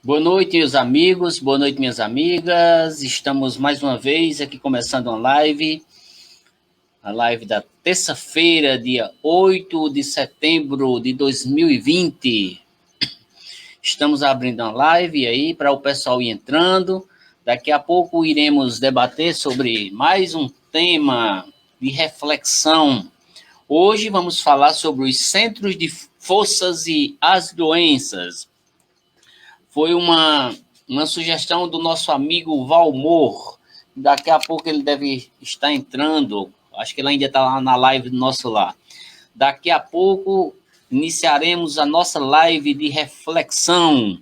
Boa noite, meus amigos, boa noite, minhas amigas. Estamos mais uma vez aqui começando uma live, a live da terça-feira, dia 8 de setembro de 2020. Estamos abrindo uma live aí para o pessoal ir entrando. Daqui a pouco iremos debater sobre mais um tema de reflexão. Hoje vamos falar sobre os centros de forças e as doenças. Foi uma sugestão do nosso amigo Valmor. Daqui a pouco ele deve estar entrando. Acho que ele ainda está lá na live do nosso lar. Daqui a pouco iniciaremos a nossa live de reflexão.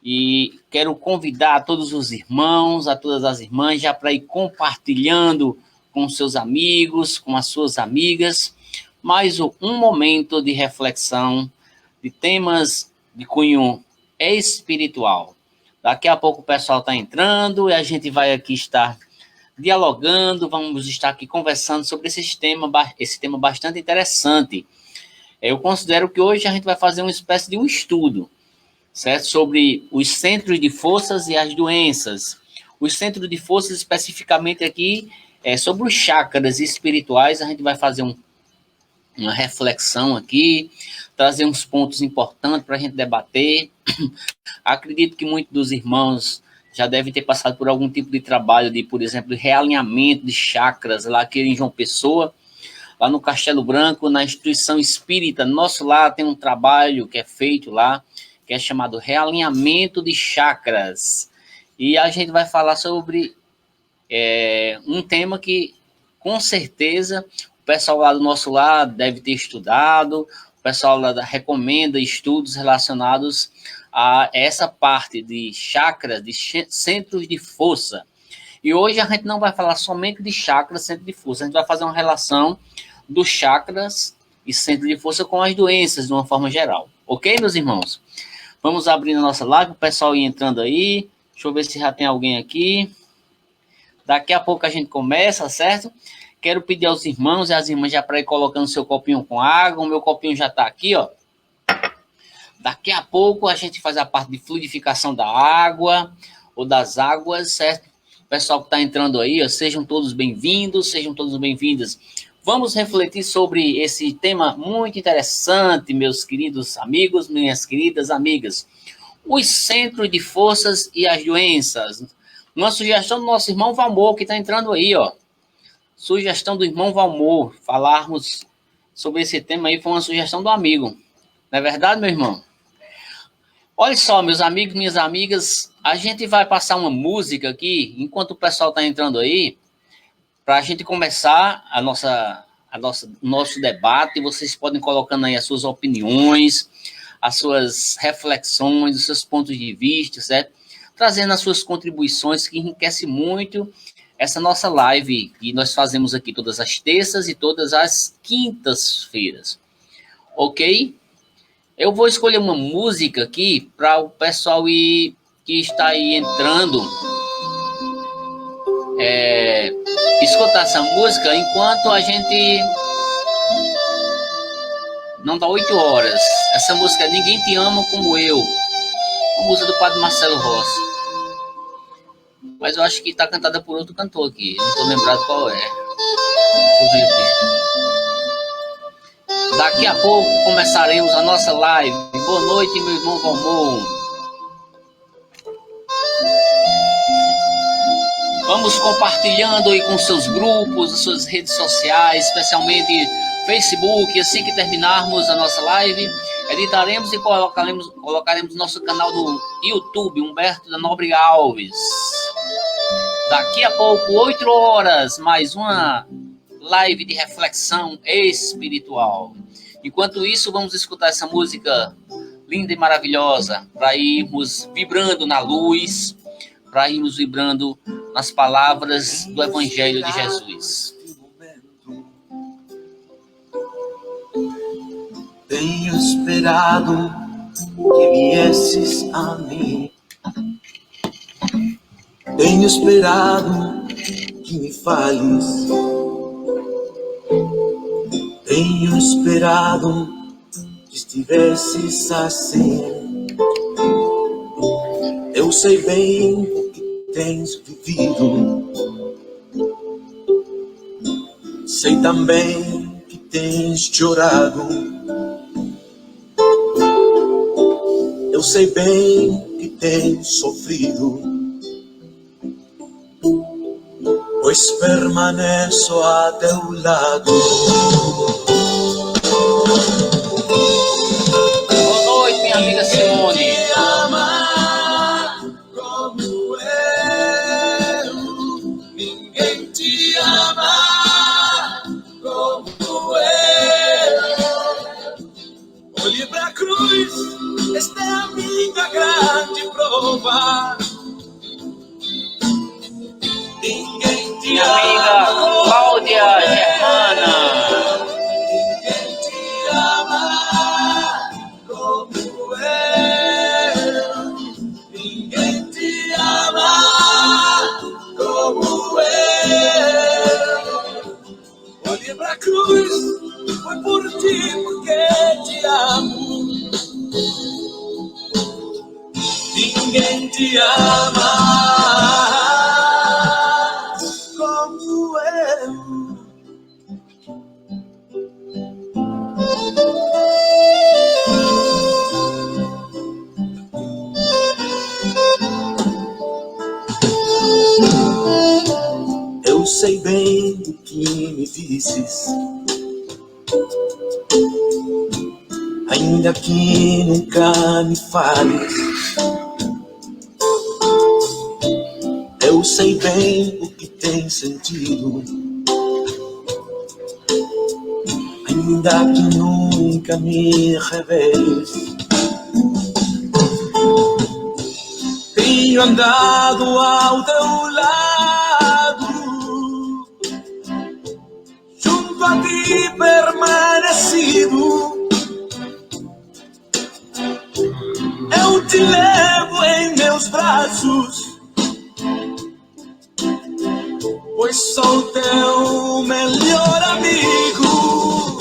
E quero convidar a todos os irmãos, a todas as irmãs, já para ir compartilhando com seus amigos, com as suas amigas, mais um momento de reflexão de temas de cunho espiritual. Daqui a pouco o pessoal está entrando e a gente vai aqui estar dialogando, vamos estar aqui conversando sobre esse tema bastante interessante. Eu considero que hoje a gente vai fazer uma espécie de um estudo, certo? Sobre os centros de forças e as doenças. Os centros de forças, especificamente aqui, sobre os chakras espirituais, a gente vai fazer uma reflexão aqui, trazer uns pontos importantes para a gente debater. Acredito que muitos dos irmãos já devem ter passado por algum tipo de trabalho de, por exemplo, realinhamento de chakras lá aqui em João Pessoa, lá no Castelo Branco, na instituição espírita. Nosso lar tem um trabalho que é feito lá, que é chamado realinhamento de chakras. E a gente vai falar sobre um tema que, com certeza, o pessoal lá do nosso lar deve ter estudado, o pessoal lá recomenda estudos relacionados a essa parte de chakras, de centros de força. E hoje a gente não vai falar somente de chakras, centro de força, a gente vai fazer uma relação dos chakras e centro de força com as doenças, de uma forma geral. Ok, meus irmãos? Vamos abrindo a nossa live, o pessoal ir entrando aí. Deixa eu ver se já tem alguém aqui. Daqui a pouco a gente começa, certo? Quero pedir aos irmãos e às irmãs já para ir colocando seu copinho com água. O meu copinho já está aqui, ó. Daqui a pouco a gente faz a parte de fluidificação da água ou das águas, certo? O pessoal que está entrando aí, ó, sejam todos bem-vindos, sejam todos bem-vindas. Vamos refletir sobre esse tema muito interessante, meus queridos amigos, minhas queridas amigas. Os centros de forças e as doenças. Uma sugestão do nosso irmão Valmor, que está entrando aí, ó. Sugestão do irmão Valmor, falarmos sobre esse tema aí, foi uma sugestão do amigo. Não é verdade, meu irmão? Olha só, meus amigos, minhas amigas, a gente vai passar uma música aqui, enquanto o pessoal está entrando aí, para a gente começar nosso debate. Vocês podem colocando aí as suas opiniões, as suas reflexões, os seus pontos de vista, certo? Trazendo as suas contribuições, que enriquece muito essa nossa live que nós fazemos aqui todas as terças e todas as quintas-feiras. Ok? Eu vou escolher uma música aqui para o pessoal que está aí entrando escutar essa música enquanto a gente não dá 8 horas. Essa música é Ninguém Te Ama Como Eu, a música do Padre Marcelo Rossi. Mas eu acho que está cantada por outro cantor aqui, não estou lembrado qual é. Deixa eu ver aqui. Daqui a pouco começaremos a nossa live. Boa noite, meu irmão Valmor. Vamos compartilhando aí com seus grupos, as suas redes sociais, especialmente Facebook. Assim que terminarmos a nossa live, editaremos e colocaremos nosso canal no YouTube, Humberto da Nóbrega Alves. Daqui a pouco, 8 horas, mais uma live de reflexão espiritual. Enquanto isso, vamos escutar essa música linda e maravilhosa, para irmos vibrando na luz, para irmos vibrando nas palavras do Evangelho de Jesus. Tenho esperado que viesses a mim. Tenho esperado que me fales. Tenho esperado que estivesses assim. Eu sei bem o que tens vivido, sei também que tens chorado. Eu sei bem que tens sofrido, pois permaneço a teu lado. Boa noite, minha amiga Simone. Olhe pra cruz, esta é a minha grande prova. Ninguém te Minha amiga ama, Cláudia Germana. ninguém te ama como eu. Ninguém te ama como eu. Olhe pra cruz, foi por ti porque te amo. Ninguém te ama como eu. Eu sei bem do que me dizes, ainda que nunca me fales. Eu sei bem o que tens sentido, ainda que nunca me reveles. Tenho andado ao teu lado, junto a ti permanecido. Eu te levo em meus braços, pois sou teu melhor amigo.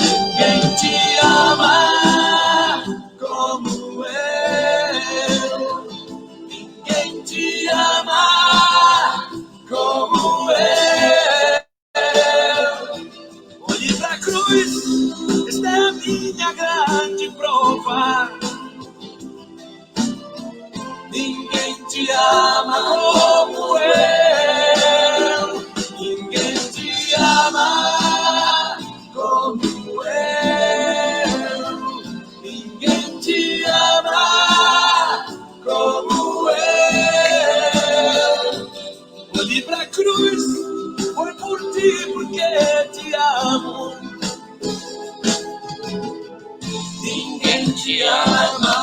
Ninguém te ama como eu. Ninguém te ama como eu. Olhe pra cruz, esta é a minha grande prova. Ninguém te ama como eu. Ninguém te ama como eu. Ninguém te ama como eu. Olhe pra cruz, foi por ti porque te amo. Ninguém te ama.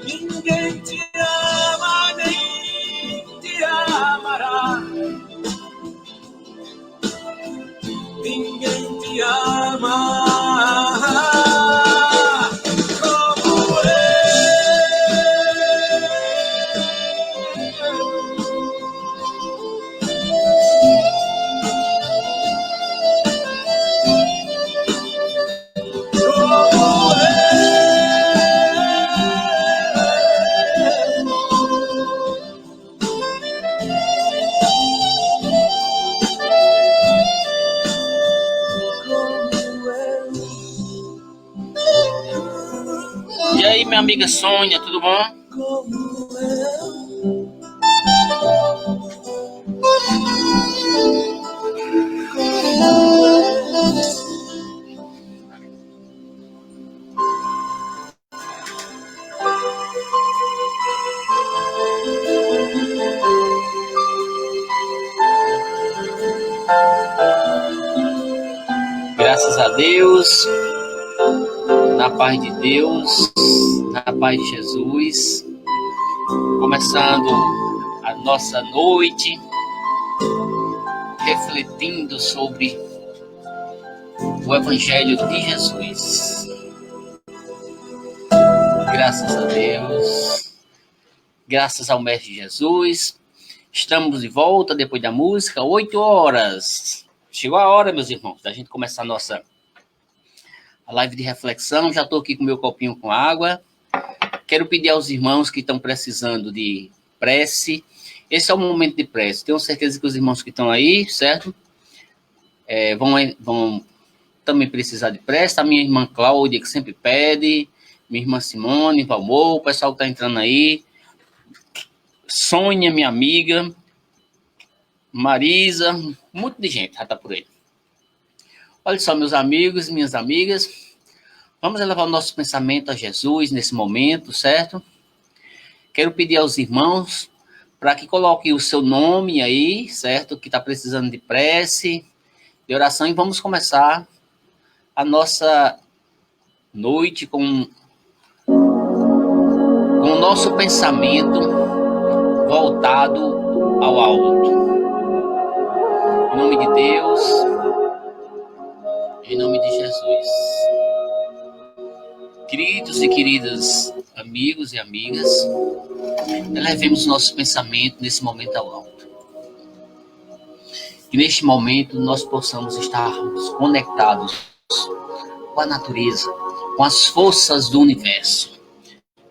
Ninguém te ama, nem te amará. Ninguém te ama como E aí, minha amiga Sônia, tudo bom? Graças a Deus, na paz de Deus, na paz de Jesus, começando a nossa noite, refletindo sobre o Evangelho de Jesus. Graças a Deus, graças ao Mestre Jesus, estamos de volta depois da música, 8 horas. Chegou a hora, meus irmãos, da gente começar a live de reflexão. Já estou aqui com meu copinho com água. Quero pedir aos irmãos que estão precisando de prece. Esse é o momento de prece. Tenho certeza que os irmãos que estão aí, certo? Vão também precisar de prece. A minha irmã Cláudia, que sempre pede. Minha irmã Simone, Valmor, o pessoal que está entrando aí. Sônia, minha amiga. Marisa, muito de gente já está por aí. Olha só, meus amigos e minhas amigas. Vamos elevar o nosso pensamento a Jesus nesse momento, certo? Quero pedir aos irmãos para que coloquem o seu nome aí, certo? Que está precisando de prece, de oração. E vamos começar a nossa noite com o nosso pensamento voltado ao alto. Em nome de Deus, em nome de Jesus. Queridos e queridas amigos e amigas, elevemos nosso pensamento nesse momento ao alto. Que neste momento nós possamos estarmos conectados com a natureza, com as forças do universo.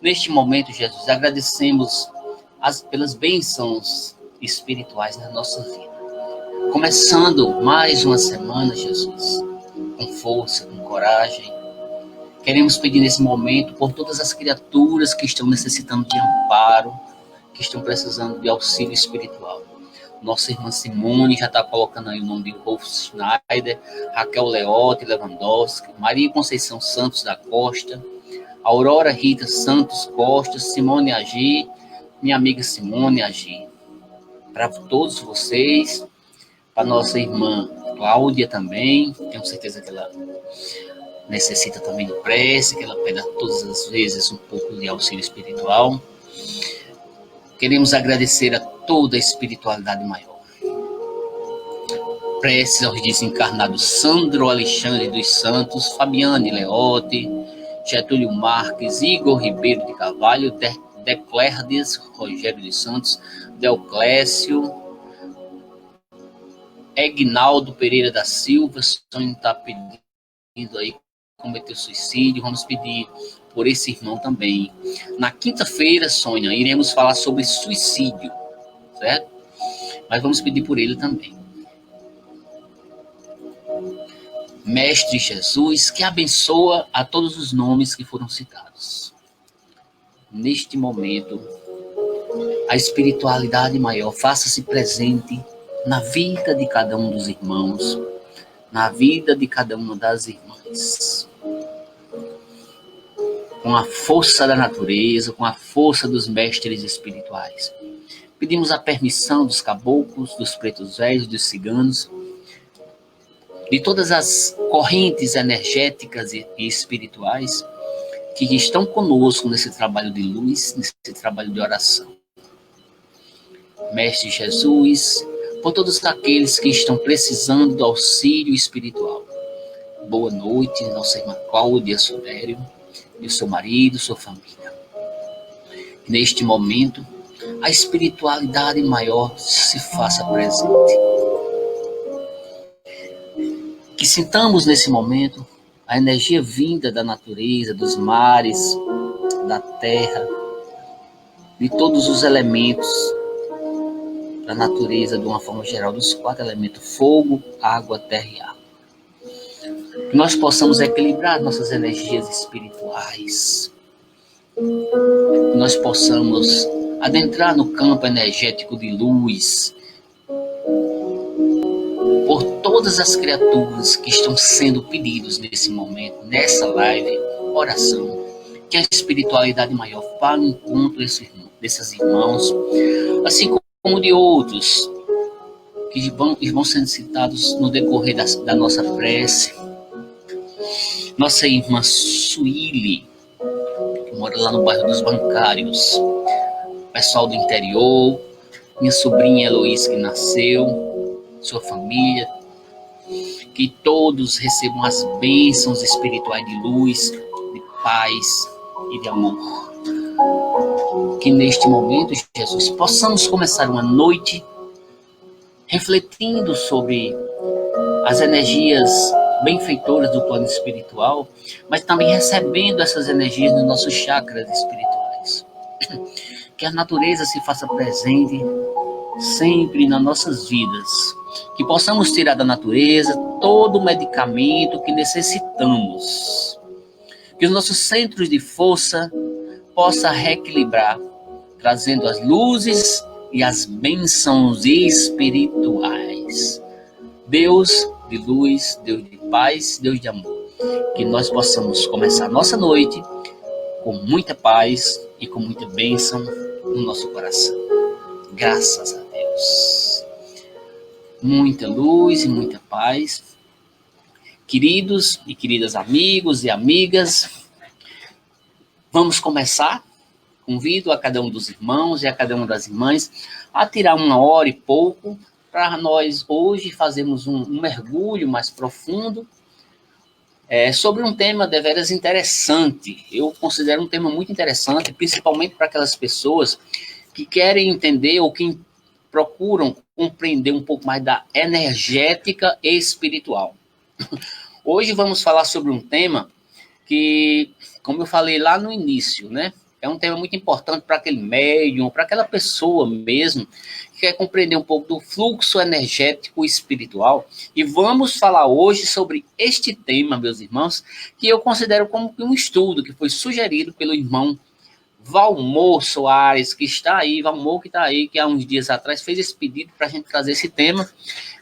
Neste momento, Jesus, agradecemos pelas bênçãos espirituais na nossa vida. Começando mais uma semana, Jesus, com força, com coragem. Queremos pedir nesse momento por todas as criaturas que estão necessitando de amparo, que estão precisando de auxílio espiritual. Nossa irmã Simone já está colocando aí o nome de Rolf Schneider, Raquel Leote Lewandowski, Maria Conceição Santos da Costa, Aurora Rita Santos Costa, Simone Agi, minha amiga Simone Agi. Para todos vocês, para nossa irmã Cláudia também, tenho certeza que ela necessita também de prece, que ela pede todas as vezes um pouco de auxílio espiritual. Queremos agradecer a toda a espiritualidade maior. Preces aos desencarnados Sandro Alexandre dos Santos, Fabiane Leote, Getúlio Marques, Igor Ribeiro de Carvalho, Declerdes, Rogério dos Santos, Deoclésio, Egnaldo Pereira da Silva, Sonho está pedindo aí cometeu suicídio, vamos pedir por esse irmão também. Na quinta-feira, Sônia, iremos falar sobre suicídio, certo? Mas vamos pedir por ele também. Mestre Jesus, que abençoa a todos os nomes que foram citados. Neste momento, a espiritualidade maior faça-se presente na vida de cada um dos irmãos, na vida de cada uma das irmãs. Com a força da natureza, com a força dos mestres espirituais. Pedimos a permissão dos caboclos, dos pretos velhos, dos ciganos, de todas as correntes energéticas e espirituais que estão conosco nesse trabalho de luz, nesse trabalho de oração. Mestre Jesus, por todos aqueles que estão precisando do auxílio espiritual. Boa noite, nossa irmã Cláudia Sudério, e o seu marido, sua família. Neste momento, a espiritualidade maior se faça presente. Que sintamos nesse momento a energia vinda da natureza, dos mares, da terra, de todos os elementos da natureza, de uma forma geral, dos 4 elementos: fogo, água, terra e ar. Que nós possamos equilibrar nossas energias espirituais. Que nós possamos adentrar no campo energético de luz. Por todas as criaturas que estão sendo pedidos nesse momento, nessa live, oração. Que a espiritualidade maior vá no encontro desses irmãos, assim como de outros que vão sendo citados no decorrer da nossa prece. Nossa irmã Suíli, que mora lá no bairro dos Bancários, pessoal do interior, minha sobrinha Heloísa, que nasceu, sua família, que todos recebam as bênçãos espirituais de luz, de paz e de amor. Que neste momento, Jesus, possamos começar uma noite refletindo sobre as energias benfeitoras do plano espiritual, mas também recebendo essas energias nos nossos chakras espirituais. Que a natureza se faça presente sempre nas nossas vidas, que possamos tirar da natureza todo o medicamento que necessitamos, que os nossos centros de força possam reequilibrar, trazendo as luzes e as bênçãos espirituais. Deus de luz, Deus de paz, Deus de amor, que nós possamos começar a nossa noite com muita paz e com muita bênção no nosso coração. Graças a Deus. Muita luz e muita paz. Queridos e queridas amigos e amigas, vamos começar. Convido a cada um dos irmãos e a cada uma das irmãs a tirar 1 hora e pouco para nós hoje fazermos um mergulho mais profundo sobre um tema deveras interessante. Eu considero um tema muito interessante, principalmente para aquelas pessoas que querem entender ou que procuram compreender um pouco mais da energética e espiritual. Hoje vamos falar sobre um tema que, como eu falei lá no início, né, é um tema muito importante para aquele médium, para aquela pessoa mesmo, que quer compreender um pouco do fluxo energético espiritual. E vamos falar hoje sobre este tema, meus irmãos, que eu considero como um estudo que foi sugerido pelo irmão Valmor Soares, que está aí, Valmor que está aí, que há uns dias atrás fez esse pedido para a gente trazer esse tema,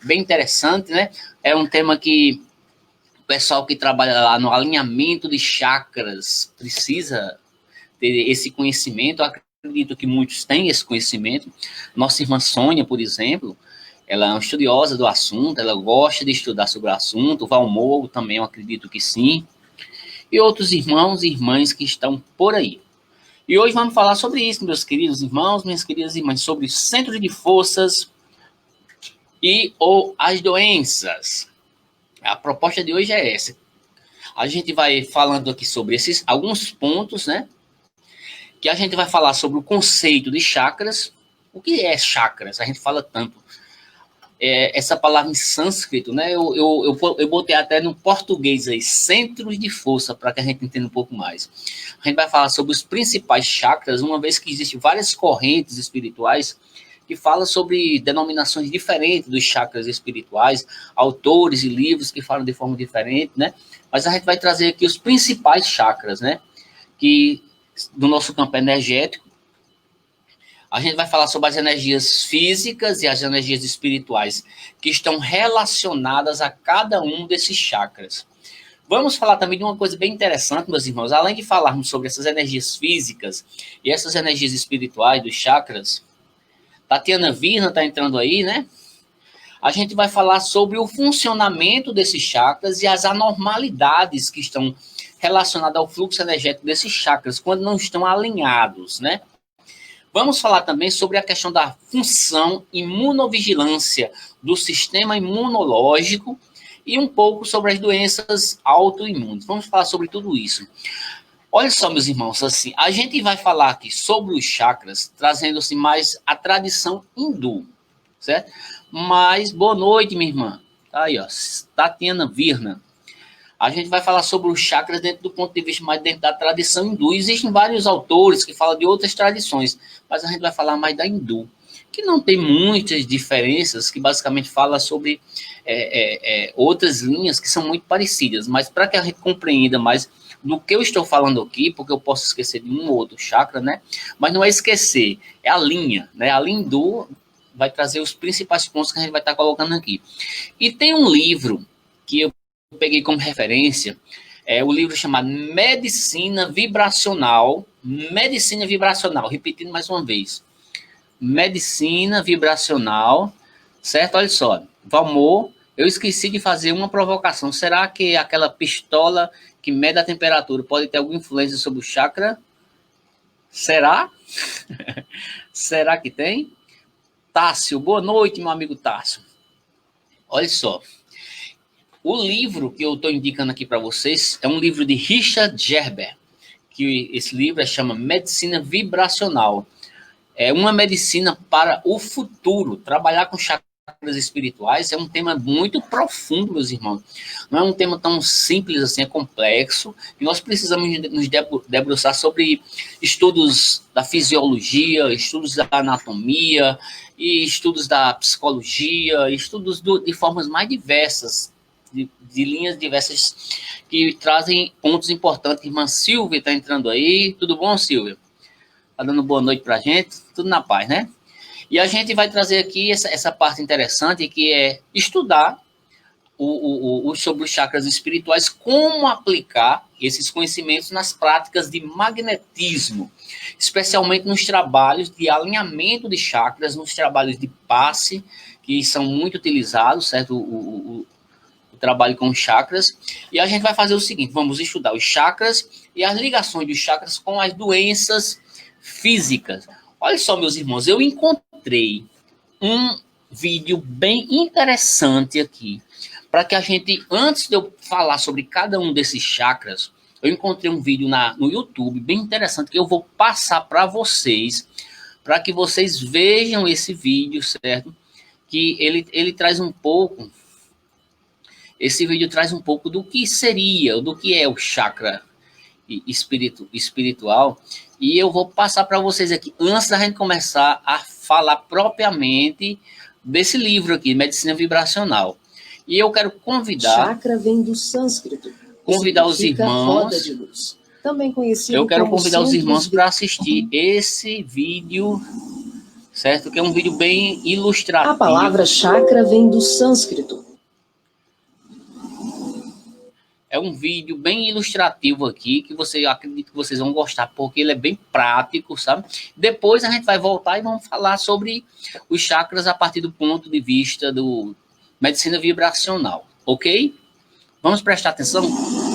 bem interessante, né? É um tema que o pessoal que trabalha lá no alinhamento de chakras precisa ter esse conhecimento. Eu acredito que muitos têm esse conhecimento. Nossa irmã Sônia, por exemplo, ela é uma estudiosa do assunto, ela gosta de estudar sobre o assunto. O Valmor também, eu acredito que sim. E outros irmãos e irmãs que estão por aí. E hoje vamos falar sobre isso, meus queridos irmãos, minhas queridas irmãs, sobre centro de forças ou as doenças. A proposta de hoje é essa. A gente vai falando aqui sobre esses alguns pontos, né? Que a gente vai falar sobre o conceito de chakras. O que é chakras? A gente fala tanto. Essa palavra em sânscrito, né? Eu botei até no português aí, centros de força, para que a gente entenda um pouco mais. A gente vai falar sobre os principais chakras, uma vez que existem várias correntes espirituais que falam sobre denominações diferentes dos chakras espirituais, autores e livros que falam de forma diferente, né? Mas a gente vai trazer aqui os principais chakras, né? Que do nosso campo energético. A gente vai falar sobre as energias físicas e as energias espirituais que estão relacionadas a cada um desses chakras. Vamos falar também de uma coisa bem interessante, meus irmãos. Além de falarmos sobre essas energias físicas e essas energias espirituais dos chakras, Tatiana Virna está entrando aí, né? A gente vai falar sobre o funcionamento desses chakras e as anormalidades que estão relacionadas ao fluxo energético desses chakras, quando não estão alinhados, né? Vamos falar também sobre a questão da função imunovigilância do sistema imunológico e um pouco sobre as doenças autoimunes. Vamos falar sobre tudo isso. Olha só, meus irmãos, assim, a gente vai falar aqui sobre os chakras, trazendo-se mais a tradição hindu, certo? Mas, boa noite, minha irmã. Tá aí, ó, Tatiana Virna. A gente vai falar sobre os chakras dentro do ponto de vista mais dentro da tradição hindu. Existem vários autores que falam de outras tradições, mas a gente vai falar mais da hindu, que não tem muitas diferenças, que basicamente fala sobre outras linhas que são muito parecidas. Mas para que a gente compreenda mais do que eu estou falando aqui, porque eu posso esquecer de um ou outro chakra, né? Mas não é esquecer, é a linha, né? A linha hindu vai trazer os principais pontos que a gente vai estar colocando aqui. E tem um livro que eu peguei como referência, o livro chamado Medicina Vibracional, repetindo mais uma vez, Medicina Vibracional, certo? Olha só, Valmor, eu esqueci de fazer uma provocação, será que aquela pistola que mede a temperatura pode ter alguma influência sobre o chakra? Será? Será que tem? Tássio, boa noite, meu amigo Tássio. Olha só, o livro que eu estou indicando aqui para vocês é um livro de Richard Gerber, que esse livro chama Medicina Vibracional. É uma medicina para o futuro, trabalhar com chakra chakras espirituais é um tema muito profundo, meus irmãos. Não é um tema tão simples assim, é complexo. E nós precisamos nos debruçar sobre estudos da fisiologia, estudos da anatomia, e estudos da psicologia, estudos de formas mais diversas, de linhas diversas, que trazem pontos importantes. Irmã Silvia está entrando aí. Tudo bom, Silvia? Está dando boa noite para a gente? Tudo na paz, né? E a gente vai trazer aqui essa parte interessante, que é estudar sobre os chakras espirituais, como aplicar esses conhecimentos nas práticas de magnetismo, especialmente nos trabalhos de alinhamento de chakras, nos trabalhos de passe, que são muito utilizados, certo? O trabalho com chakras. E a gente vai fazer o seguinte, vamos estudar os chakras e as ligações dos chakras com as doenças físicas. Olha só, meus irmãos, eu encontrei um vídeo bem interessante aqui, para que a gente, antes de eu falar sobre cada um desses chakras, eu encontrei um vídeo no YouTube bem interessante, que eu vou passar para vocês, para que vocês vejam esse vídeo, certo? Que ele traz um pouco, esse vídeo traz um pouco do que seria, do que é o chakra espiritual, e eu vou passar para vocês aqui, antes da gente começar a falar propriamente desse livro aqui, Medicina Vibracional. E eu quero convidar... Chakra vem do sânscrito. Convidar os irmãos... Roda de luz. Também conhecido eu quero como convidar os irmãos centros para assistir esse vídeo, certo? Que é um vídeo bem ilustrativo. A palavra chakra vem do sânscrito. É um vídeo bem ilustrativo aqui, que acredito que vocês vão gostar, porque ele é bem prático, sabe? Depois a gente vai voltar e vamos falar sobre os chakras a partir do ponto de vista do medicina vibracional, ok? Vamos prestar atenção?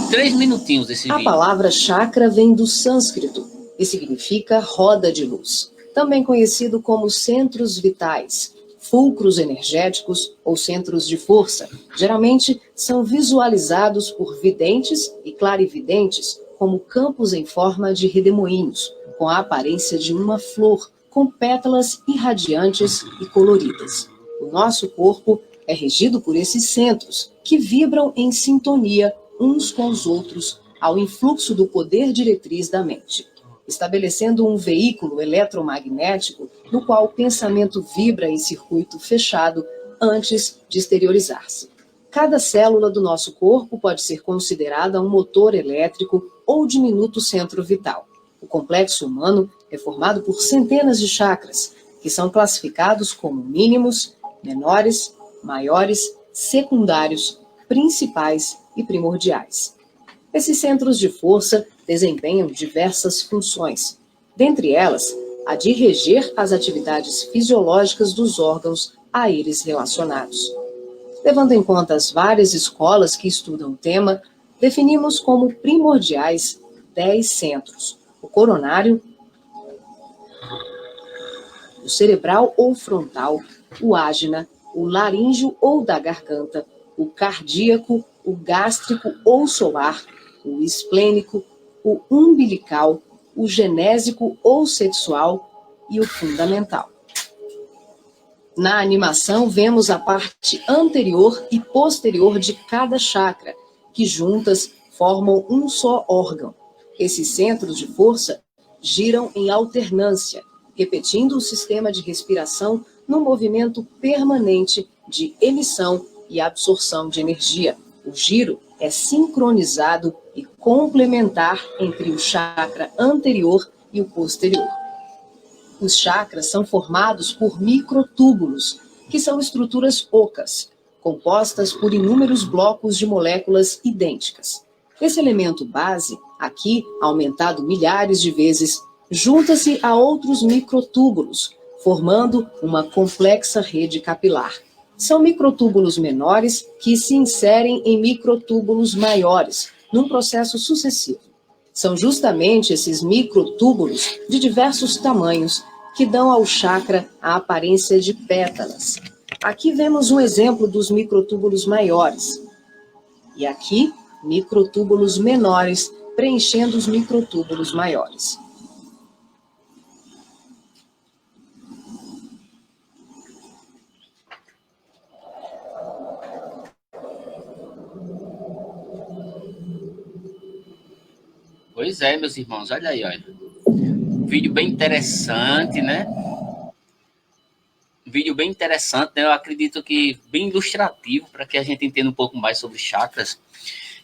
3 minutinhos desse vídeo. A palavra chakra vem do sânscrito e significa roda de luz, também conhecido como centros vitais, fulcros energéticos ou centros de força. Geralmente são visualizados por videntes e clarividentes como campos em forma de redemoinhos, com a aparência de uma flor, com pétalas irradiantes e coloridas. O nosso corpo é regido por esses centros, que vibram em sintonia uns com os outros ao influxo do poder diretriz da mente, estabelecendo um veículo eletromagnético no qual o pensamento vibra em circuito fechado antes de exteriorizar-se. Cada célula do nosso corpo pode ser considerada um motor elétrico ou diminuto centro vital. O complexo humano é formado por centenas de chakras, que são classificados como mínimos, menores, maiores, secundários, principais e primordiais. Esses centros de força desempenham diversas funções, dentre elas a de reger as atividades fisiológicas dos órgãos a eles relacionados. Levando em conta as várias escolas que estudam o tema, definimos como primordiais 10 centros: o coronário, o cerebral ou frontal, o ágina, o laríngeo ou da garganta, o cardíaco, o gástrico ou solar, o esplênico, o umbilical, o genésico ou sexual e o fundamental. Na animação, vemos a parte anterior e posterior de cada chakra, que juntas formam um só órgão. Esses centros de força giram em alternância, repetindo o sistema de respiração num movimento permanente de emissão e absorção de energia. O giro é sincronizado e complementar entre o chakra anterior e o posterior. Os chakras são formados por microtúbulos, que são estruturas ocas, compostas por inúmeros blocos de moléculas idênticas. Esse elemento base, aqui aumentado milhares de vezes, junta-se a outros microtúbulos, formando uma complexa rede capilar. São microtúbulos menores que se inserem em microtúbulos maiores, num processo sucessivo. São justamente esses microtúbulos de diversos tamanhos que dão ao chakra a aparência de pétalas. Aqui vemos um exemplo dos microtúbulos maiores. E aqui, microtúbulos menores preenchendo os microtúbulos maiores. Pois é, meus irmãos, olha aí, olha. Um vídeo bem interessante, né? Um vídeo bem interessante, né? Eu acredito que bem ilustrativo para que a gente entenda um pouco mais sobre chakras.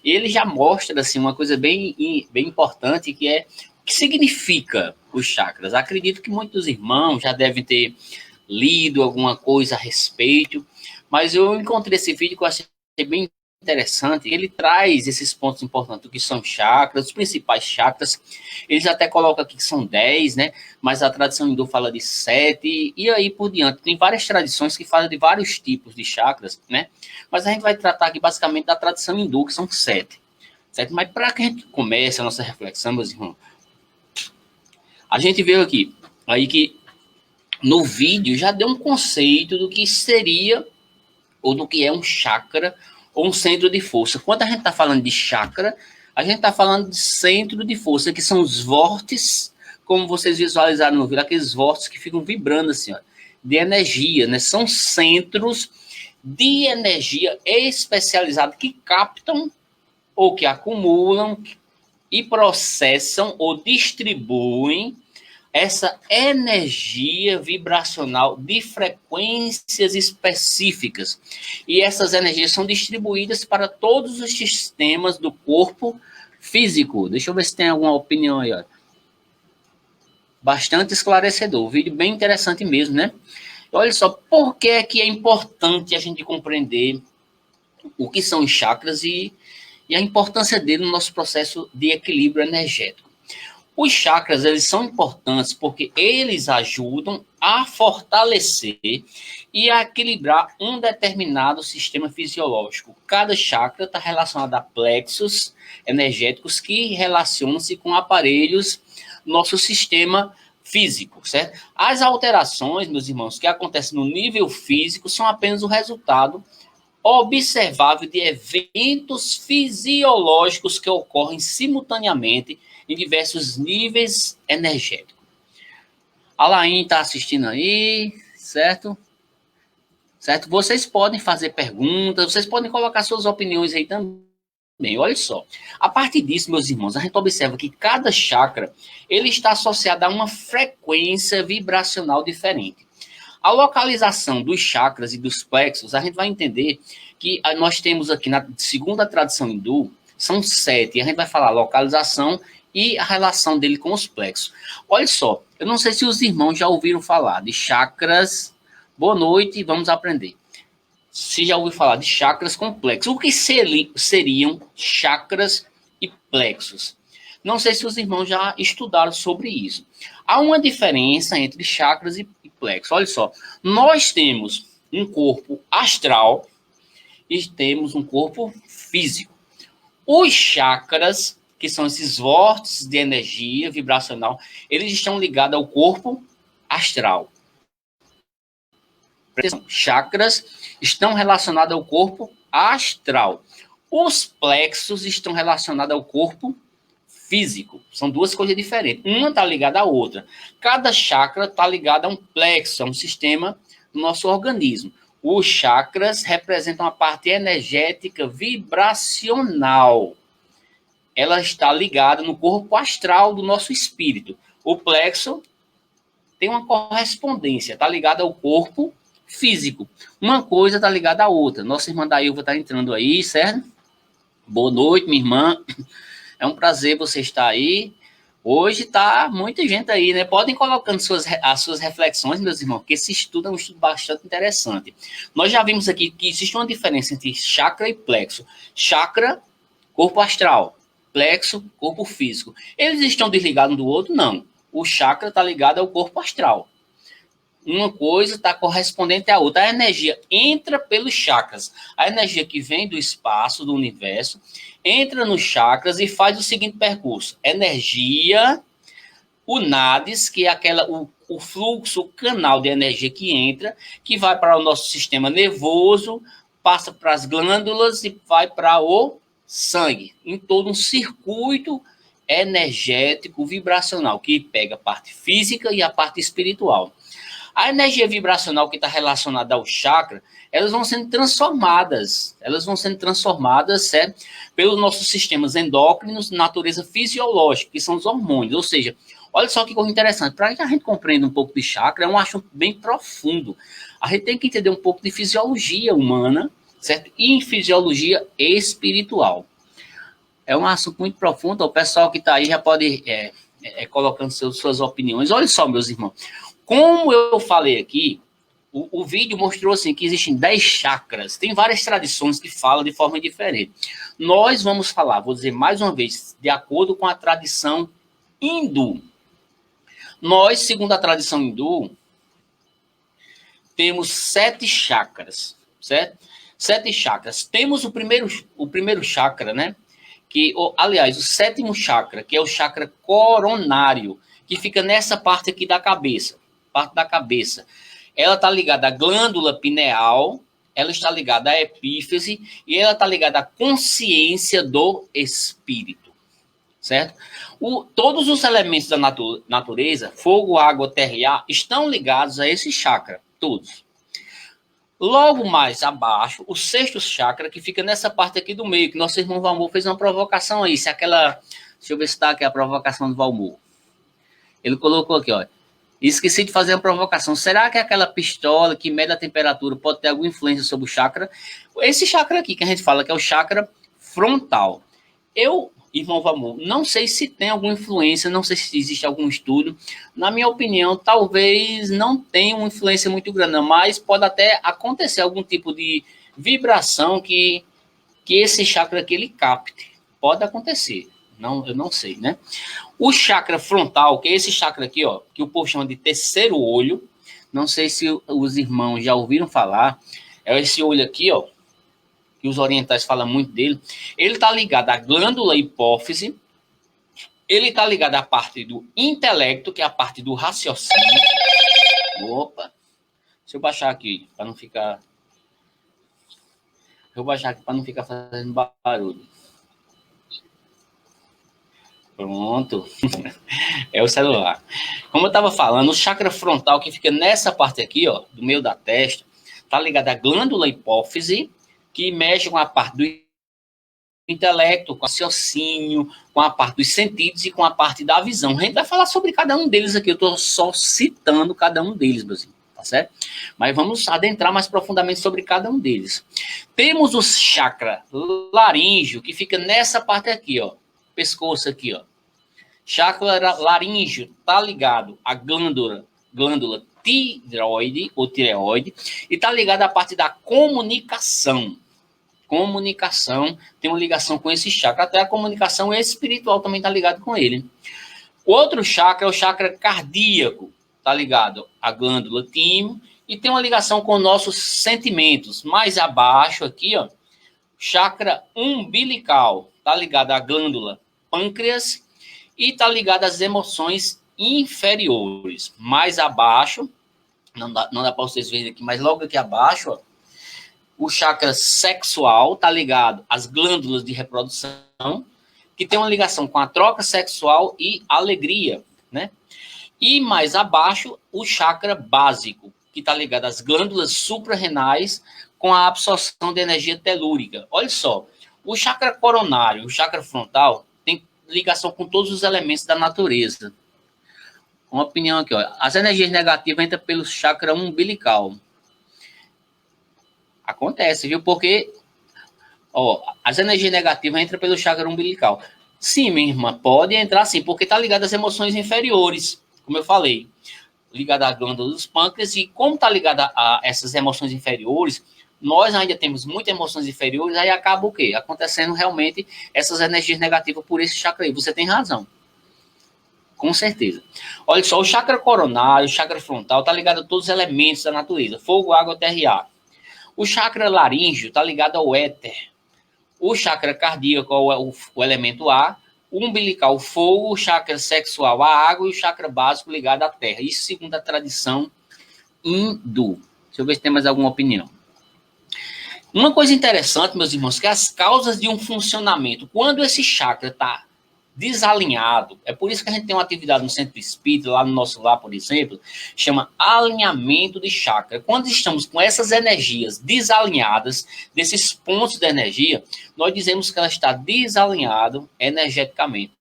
E ele já mostra assim uma coisa bem importante, que é o que significa os chakras. Acredito que muitos irmãos já devem ter lido alguma coisa a respeito, mas eu encontrei esse vídeo que eu achei bem interessante. Ele traz esses pontos importantes, o que são chakras, os principais chakras. Eles até colocam aqui que são 10, né? Mas a tradição hindu fala de 7, e aí por diante. Tem várias tradições que falam de vários tipos de chakras, né? Mas a gente vai tratar aqui basicamente da tradição hindu, que são 7. Certo? Mas para que a gente comece a nossa reflexão, meus irmãos, a gente viu aqui aí que no vídeo já deu um conceito do que seria ou do que é um chakra ou um centro de força. Quando a gente está falando de chakra, a gente está falando de centro de força, que são os vórtices, como vocês visualizaram no vídeo, aqueles vórtices que ficam vibrando assim, ó, de energia, né? São centros de energia especializados que captam ou que acumulam e processam ou distribuem essa energia vibracional de frequências específicas. E essas energias são distribuídas para todos os sistemas do corpo físico. Deixa eu ver se tem alguma opinião aí, ó. Bastante esclarecedor. Vídeo bem interessante mesmo, né? Olha só, por que é importante a gente compreender o que são os chakras e a importância dele no nosso processo de equilíbrio energético. Os chakras, eles são importantes porque eles ajudam a fortalecer e a equilibrar um determinado sistema fisiológico. Cada chakra está relacionado a plexos energéticos que relacionam-se com aparelhos do nosso sistema físico, certo? As alterações, meus irmãos, que acontecem no nível físico são apenas o resultado observável de eventos fisiológicos que ocorrem simultaneamente em diversos níveis energéticos. A Laine está assistindo aí, certo? Certo? Vocês podem fazer perguntas, vocês podem colocar suas opiniões aí também. Olha só, a partir disso, meus irmãos, a gente observa que cada chakra ele está associado a uma frequência vibracional diferente. A localização dos chakras e dos plexos, a gente vai entender que nós temos aqui, na segunda tradição hindu, são 7, e a gente vai falar localização e a relação dele com os plexos. Olha só, eu não sei se os irmãos já ouviram falar de chakras. Boa noite, vamos aprender. Se já ouviu falar de chakras complexos, o que seriam chakras e plexos? Não sei se os irmãos já estudaram sobre isso. Há uma diferença entre chakras e plexos. Olha só, nós temos um corpo astral e temos um corpo físico. Os chakras, que são esses vórtices de energia vibracional, eles estão ligados ao corpo astral. Chakras estão relacionados ao corpo astral. Os plexos estão relacionados ao corpo físico. São duas coisas diferentes. Uma está ligada à outra. Cada chakra está ligado a um plexo, a um sistema do nosso organismo. Os chakras representam a parte energética vibracional. Ela está ligada no corpo astral do nosso espírito. O plexo tem uma correspondência, está ligado ao corpo físico. Uma coisa está ligada à outra. Nossa irmã Dailva está entrando aí, certo? Boa noite, minha irmã. É um prazer você estar aí. Hoje está muita gente aí, né? Podem colocando as suas reflexões, meus irmãos, porque esse estudo é um estudo bastante interessante. Nós já vimos aqui que existe uma diferença entre chakra e plexo. Chakra, corpo astral. Plexo, corpo físico. Eles estão desligados um do outro? Não. O chakra está ligado ao corpo astral. Uma coisa está correspondente à outra. A energia entra pelos chakras. A energia que vem do espaço, do universo, entra nos chakras e faz o seguinte percurso. Energia, o NADES, que é o fluxo, o canal de energia que entra, que vai para o nosso sistema nervoso, passa para as glândulas e vai para o sangue. Em todo um circuito energético, vibracional, que pega a parte física e a parte espiritual. A energia vibracional que está relacionada ao chakra, elas vão sendo transformadas, certo? Pelos nossos sistemas endócrinos, natureza fisiológica, que são os hormônios. Ou seja, olha só que coisa interessante, para que a gente compreenda um pouco de chakra, é um assunto bem profundo. A gente tem que entender um pouco de fisiologia humana, certo? E em fisiologia espiritual. É um assunto muito profundo, o pessoal que está aí já pode colocando suas opiniões. Olha só, meus irmãos, como eu falei aqui, o vídeo mostrou assim, que existem 10 chakras. Tem várias tradições que falam de forma diferente. Nós vamos falar, vou dizer mais uma vez, de acordo com a tradição hindu. Nós, segundo a tradição hindu, temos 7 chakras, certo? 7 chakras. Temos o primeiro chakra, né? Aliás, o 7º chakra, que é o chakra coronário, que fica nessa parte aqui da cabeça. Parte da cabeça. Ela está ligada à glândula pineal, ela está ligada à epífise e ela está ligada à consciência do espírito, certo? Todos os elementos da natureza, fogo, água, terra e ar, estão ligados a esse chakra, todos. Logo mais abaixo, o 6º chakra, que fica nessa parte aqui do meio, que nosso irmão Valmor fez uma provocação aí, deixa eu ver se está aqui a provocação do Valmor. Ele colocou aqui, ó. Esqueci de fazer uma provocação. Será que aquela pistola que mede a temperatura pode ter alguma influência sobre o chakra? Esse chakra aqui que a gente fala que é o chakra frontal. Irmão Valmor, não sei se tem alguma influência, não sei se existe algum estudo. Na minha opinião, talvez não tenha uma influência muito grande, mas pode até acontecer algum tipo de vibração que esse chakra aqui ele capte. Pode acontecer. Não, eu não sei, né? O chakra frontal, que é esse chakra aqui, ó, que o povo chama de terceiro olho, não sei se os irmãos já ouviram falar, é esse olho aqui, ó, que os orientais falam muito dele. Ele está ligado à glândula hipófise, ele está ligado à parte do intelecto, que é a parte do raciocínio. Opa, deixa eu baixar aqui, para não ficar... fazendo barulho. Pronto. É o celular. Como eu estava falando, o chakra frontal, que fica nessa parte aqui, ó, do meio da testa, está ligado à glândula hipófise, que mexe com a parte do intelecto, com o raciocínio, com a parte dos sentidos e com a parte da visão. A gente vai falar sobre cada um deles aqui. Eu estou só citando cada um deles, meus irmãos, tá certo? Mas vamos adentrar mais profundamente sobre cada um deles. Temos o chakra laríngeo, que fica nessa parte aqui, ó. Pescoço aqui, ó. Chakra laríngeo está ligado à glândula tireoide, ou tireoide, e está ligado à parte da comunicação. Comunicação tem uma ligação com esse chakra, até a comunicação espiritual também está ligado com ele. O outro chakra é o chakra cardíaco, está ligado à glândula timo, e tem uma ligação com nossos sentimentos. Mais abaixo aqui, ó, chakra umbilical, está ligado à glândula pâncreas, e está ligado às emoções inferiores. Mais abaixo, não dá para vocês verem aqui, mas logo aqui abaixo, ó, o chakra sexual está ligado às glândulas de reprodução, que tem uma ligação com a troca sexual e alegria, né? E mais abaixo, o chakra básico, que está ligado às glândulas suprarrenais com a absorção de energia telúrica. Olha só, o chakra coronário, o chakra frontal, tem ligação com todos os elementos da natureza. Uma opinião aqui, ó. As energias negativas entram pelo chakra umbilical. Acontece, viu? Porque, ó, as energias negativas entram pelo chakra umbilical. Sim, minha irmã, pode entrar sim, porque está ligado às emoções inferiores, como eu falei. Ligado à glândula dos pâncreas, e como está ligado a essas emoções inferiores, nós ainda temos muitas emoções inferiores, aí acaba o quê? Acontecendo realmente essas energias negativas por esse chakra aí. Você tem razão. Com certeza. Olha só, o chakra coronário, o chakra frontal, está ligado a todos os elementos da natureza. Fogo, água, terra e ar. O chakra laríngeo está ligado ao éter. O chakra cardíaco é o elemento ar. O umbilical, o fogo. O chakra sexual, a água. E o chakra básico ligado à terra. Isso segundo a tradição hindu. Deixa eu ver se tem mais alguma opinião. Uma coisa interessante, meus irmãos, que as causas de um funcionamento, quando esse chakra está desalinhado. É por isso que a gente tem uma atividade no Centro Espírita, lá no nosso lar, por exemplo, chama alinhamento de chakra. Quando estamos com essas energias desalinhadas, desses pontos de energia, nós dizemos que ela está desalinhada energeticamente.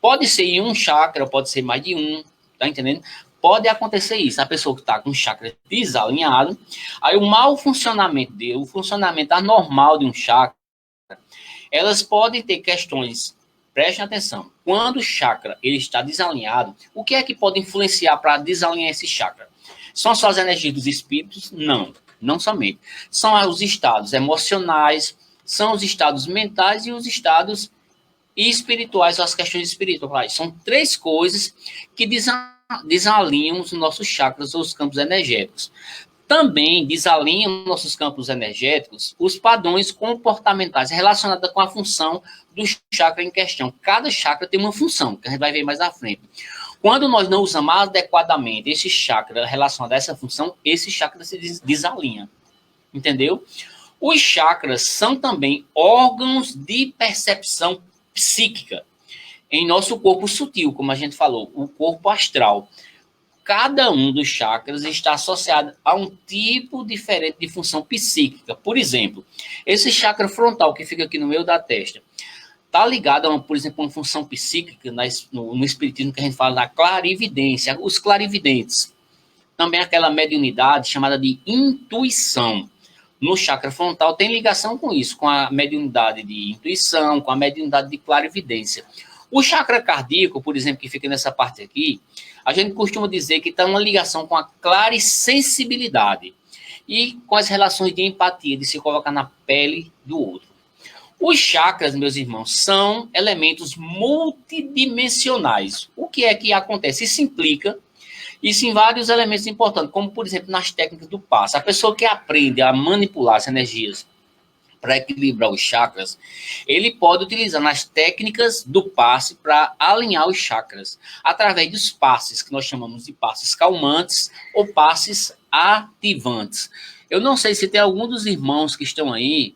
Pode ser em um chakra, pode ser mais de um, tá entendendo? Pode acontecer isso, a pessoa que está com o chakra desalinhado, aí o mau funcionamento dele, o funcionamento anormal de um chakra, elas podem ter questões. Prestem atenção. Quando o chakra ele está desalinhado, o que é que pode influenciar para desalinhar esse chakra? São só as energias dos espíritos? Não, não somente. São os estados emocionais, são os estados mentais e os estados espirituais, ou as questões espirituais. São três coisas que desalinham os nossos chakras ou os campos energéticos. Também desalinham nossos campos energéticos os padrões comportamentais relacionados com a função do chakra em questão. Cada chakra tem uma função, que a gente vai ver mais à frente. Quando nós não usamos adequadamente esse chakra relacionado a essa função, esse chakra se desalinha. Entendeu? Os chakras são também órgãos de percepção psíquica em nosso corpo sutil, como a gente falou, o corpo astral. Cada um dos chakras está associado a um tipo diferente de função psíquica. Por exemplo, esse chakra frontal que fica aqui no meio da testa, está ligado, por exemplo, a uma função psíquica no espiritismo que a gente fala da clarividência, os clarividentes. Também aquela mediunidade chamada de intuição. No chakra frontal tem ligação com isso, com a mediunidade de intuição, com a mediunidade de clarividência. O chakra cardíaco, por exemplo, que fica nessa parte aqui, a gente costuma dizer que está uma ligação com a clarissensibilidade e com as relações de empatia, de se colocar na pele do outro. Os chakras, meus irmãos, são elementos multidimensionais. O que é que acontece? Isso implica isso em vários elementos importantes, como, por exemplo, nas técnicas do passe. A pessoa que aprende a manipular as energias para equilibrar os chakras, ele pode utilizar nas técnicas do passe para alinhar os chakras, através dos passes, que nós chamamos de passes calmantes ou passes ativantes. Eu não sei se tem algum dos irmãos que estão aí,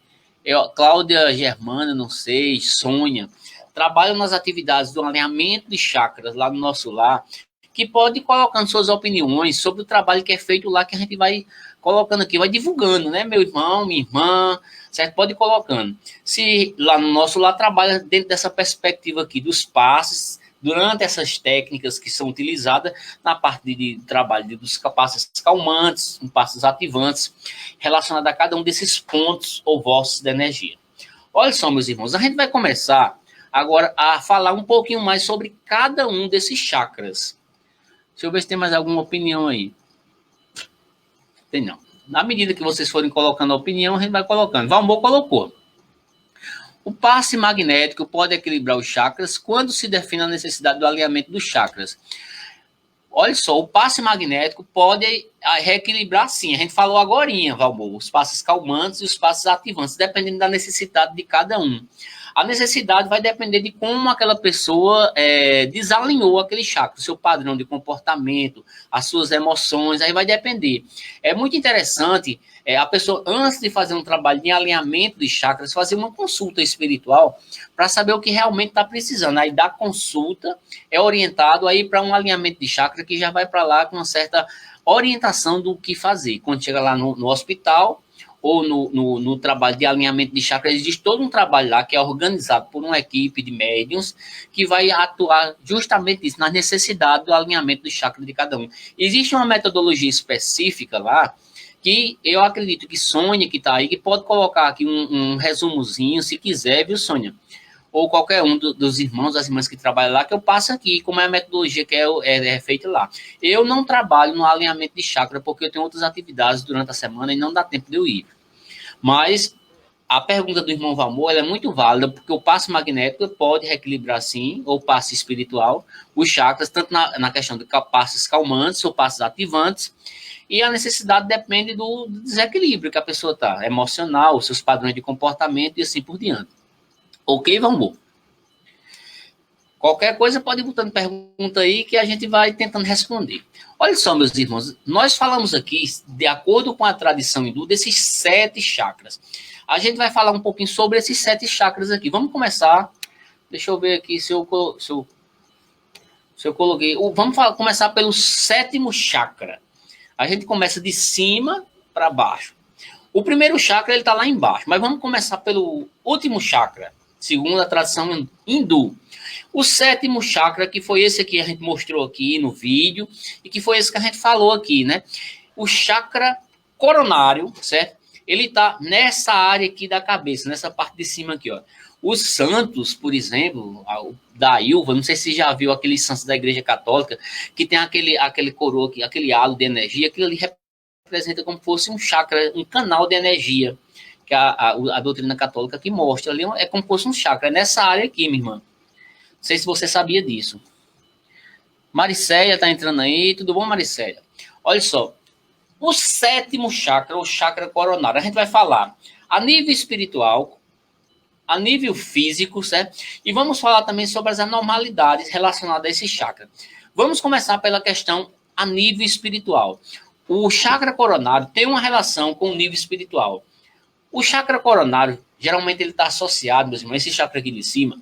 Cláudia, Germana, não sei, Sônia, trabalham nas atividades do alinhamento de chakras lá no nosso lar, que pode ir colocando suas opiniões sobre o trabalho que é feito lá, que a gente vai colocando aqui, vai divulgando, né, meu irmão, minha irmã, certo? Pode ir colocando. Se lá no nosso lá trabalha dentro dessa perspectiva aqui dos passes, durante essas técnicas que são utilizadas na parte de trabalho dos passes calmantes, passes ativantes, relacionado a cada um desses pontos ou vossos de energia. Olha só, meus irmãos, a gente vai começar agora a falar um pouquinho mais sobre cada um desses chakras. Deixa eu ver se tem mais alguma opinião aí. Tem não. Na medida que vocês forem colocando a opinião, a gente vai colocando. Valmor colocou. O passe magnético pode equilibrar os chakras quando se define a necessidade do alinhamento dos chakras. Olha só, o passe magnético pode reequilibrar sim. A gente falou agorinha, Valmor, os passes calmantes e os passes ativantes, dependendo da necessidade de cada um. A necessidade vai depender de como aquela pessoa desalinhou aquele chakra, o seu padrão de comportamento, as suas emoções, aí vai depender. É muito interessante a pessoa, antes de fazer um trabalho de alinhamento de chakras, fazer uma consulta espiritual para saber o que realmente está precisando. Aí da consulta é orientado aí para um alinhamento de chakra que já vai para lá com uma certa orientação do que fazer. Quando chega lá no hospital, ou no trabalho de alinhamento de chakras, existe todo um trabalho lá que é organizado por uma equipe de médiuns que vai atuar justamente isso, nas necessidades do alinhamento de chakras de cada um. Existe uma metodologia específica lá, que eu acredito que Sônia, que está aí, que pode colocar aqui um resumozinho, se quiser, viu, Sônia? Ou qualquer um dos irmãos, das irmãs que trabalham lá, que eu passo aqui, como é a metodologia que é feita lá. Eu não trabalho no alinhamento de chakra, porque eu tenho outras atividades durante a semana e não dá tempo de eu ir. Mas a pergunta do irmão Valmor é muito válida, porque o passe magnético pode reequilibrar, sim, ou passe espiritual, os chakras, tanto na questão de passes calmantes ou passes ativantes, e a necessidade depende do desequilíbrio que a pessoa está, emocional, os seus padrões de comportamento e assim por diante. Ok, Valmor? Qualquer coisa pode ir botando pergunta aí que a gente vai tentando responder. Olha só, meus irmãos, nós falamos aqui, de acordo com a tradição hindu, desses 7 chakras. A gente vai falar um pouquinho sobre esses 7 chakras aqui. Vamos começar Deixa eu ver aqui se eu coloquei. Vamos começar pelo sétimo chakra. A gente começa de cima para baixo. O primeiro chakra ele está lá embaixo, mas vamos começar pelo último chakra, segundo a tradição hindu. O sétimo chakra, que foi esse aqui que a gente mostrou aqui no vídeo, e que foi esse que a gente falou aqui, né? O chakra coronário, certo? Ele está nessa área aqui da cabeça, nessa parte de cima aqui, ó. Os santos, por exemplo, da Ilva, não sei se você já viu aqueles santos da Igreja Católica, que tem aquele coroa aqui, aquele halo de energia, aquilo ali representa como se fosse um chakra, um canal de energia, que a doutrina católica que mostra ali, é como se fosse um chakra, é nessa área aqui, minha irmã. Não sei se você sabia disso. Maricéia tá entrando aí, tudo bom, Maricéia? Olha só, o sétimo chakra, o chakra coronário, a gente vai falar a nível espiritual, a nível físico, certo? E vamos falar também sobre as anormalidades relacionadas a esse chakra. Vamos começar pela questão a nível espiritual. O chakra coronário tem uma relação com o nível espiritual. O chakra coronário, geralmente ele está associado, meus irmãos, esse chakra aqui de cima,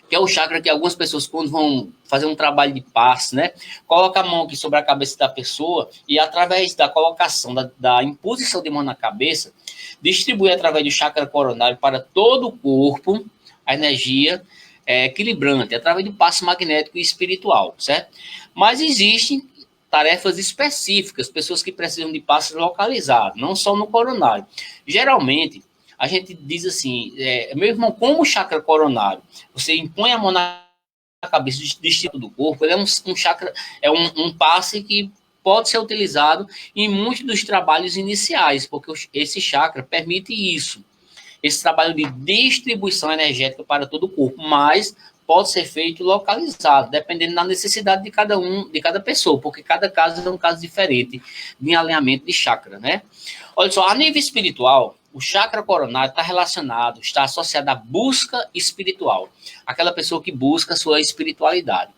que é o chakra que algumas pessoas, quando vão fazer um trabalho de passe, né, coloca a mão aqui sobre a cabeça da pessoa e, através da colocação, da imposição de mão na cabeça, distribui através do chakra coronário para todo o corpo a energia equilibrante, através do passe magnético e espiritual, certo? Mas existem tarefas específicas, pessoas que precisam de passe localizado, não só no coronário. Geralmente, a gente diz assim, meu irmão, como o chakra coronário, você impõe a mão na cabeça do distrito do corpo, ele é um chakra, é um passe que pode ser utilizado em muitos dos trabalhos iniciais, porque esse chakra permite isso, esse trabalho de distribuição energética para todo o corpo, mas pode ser feito localizado, dependendo da necessidade de cada pessoa, porque cada caso é um caso diferente de alinhamento de chakra, né? Olha só, a nível espiritual, o chakra coronário está associado à busca espiritual, aquela pessoa que busca a sua espiritualidade.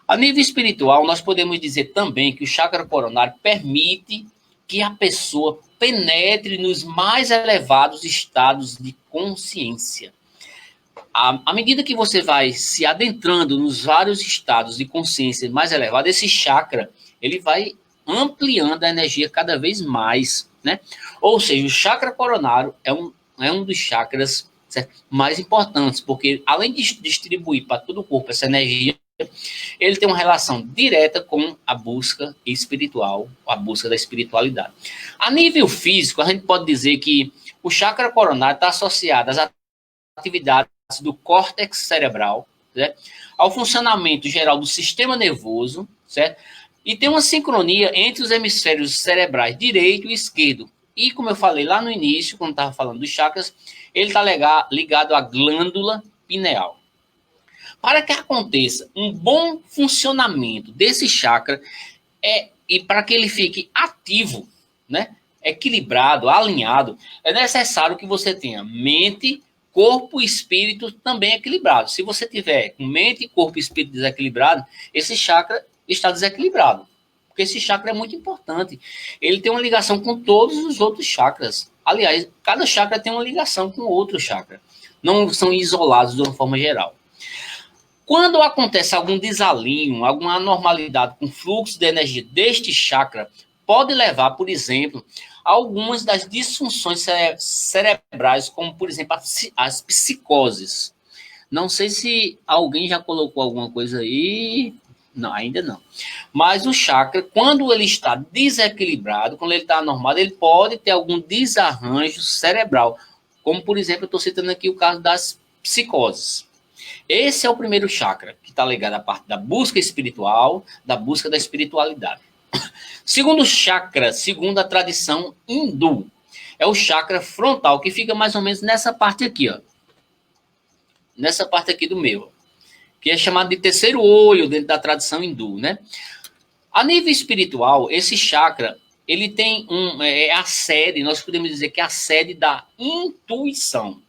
A nível espiritual, nós podemos dizer também que o chakra coronário permite que a pessoa penetre nos mais elevados estados de consciência. À medida que você vai se adentrando nos vários estados de consciência mais elevados, esse chakra ele vai ampliando a energia cada vez mais, né? Ou seja, o chakra coronário é um dos chakras, certo, mais importantes, porque além de distribuir para todo o corpo essa energia, ele tem uma relação direta com a busca espiritual, a busca da espiritualidade. A nível físico, a gente pode dizer que o chakra coronário está associado às atividades do córtex cerebral, certo? Ao funcionamento geral do sistema nervoso, certo? E tem uma sincronia entre os hemisférios cerebrais direito e esquerdo. E como eu falei lá no início, quando estava falando dos chakras, ele está ligado à glândula pineal. Para que aconteça um bom funcionamento desse chakra e para que ele fique ativo, né, equilibrado, alinhado, é necessário que você tenha mente, corpo e espírito também equilibrado. Se você tiver mente, corpo e espírito desequilibrado, esse chakra está desequilibrado. Porque esse chakra é muito importante. Ele tem uma ligação com todos os outros chakras. Aliás, cada chakra tem uma ligação com outro chakra. Não são isolados de uma forma geral. Quando acontece algum desalinho, alguma anormalidade com o fluxo de energia deste chakra, pode levar, por exemplo, a algumas das disfunções cerebrais, como, por exemplo, as psicoses. Não sei se alguém já colocou alguma coisa aí. Não, ainda não. Mas o chakra, quando ele está desequilibrado, quando ele está anormal, ele pode ter algum desarranjo cerebral. Como, por exemplo, eu estou citando aqui o caso das psicoses. Esse é o primeiro chakra, que está ligado à parte da busca espiritual, da busca da espiritualidade. Segundo chakra, segundo a tradição hindu, é o chakra frontal, que fica mais ou menos nessa parte aqui, ó. Nessa parte aqui do meio, que é chamado de terceiro olho dentro da tradição hindu, né? A nível espiritual, esse chakra, ele tem a sede, nós podemos dizer que é a sede da intuição.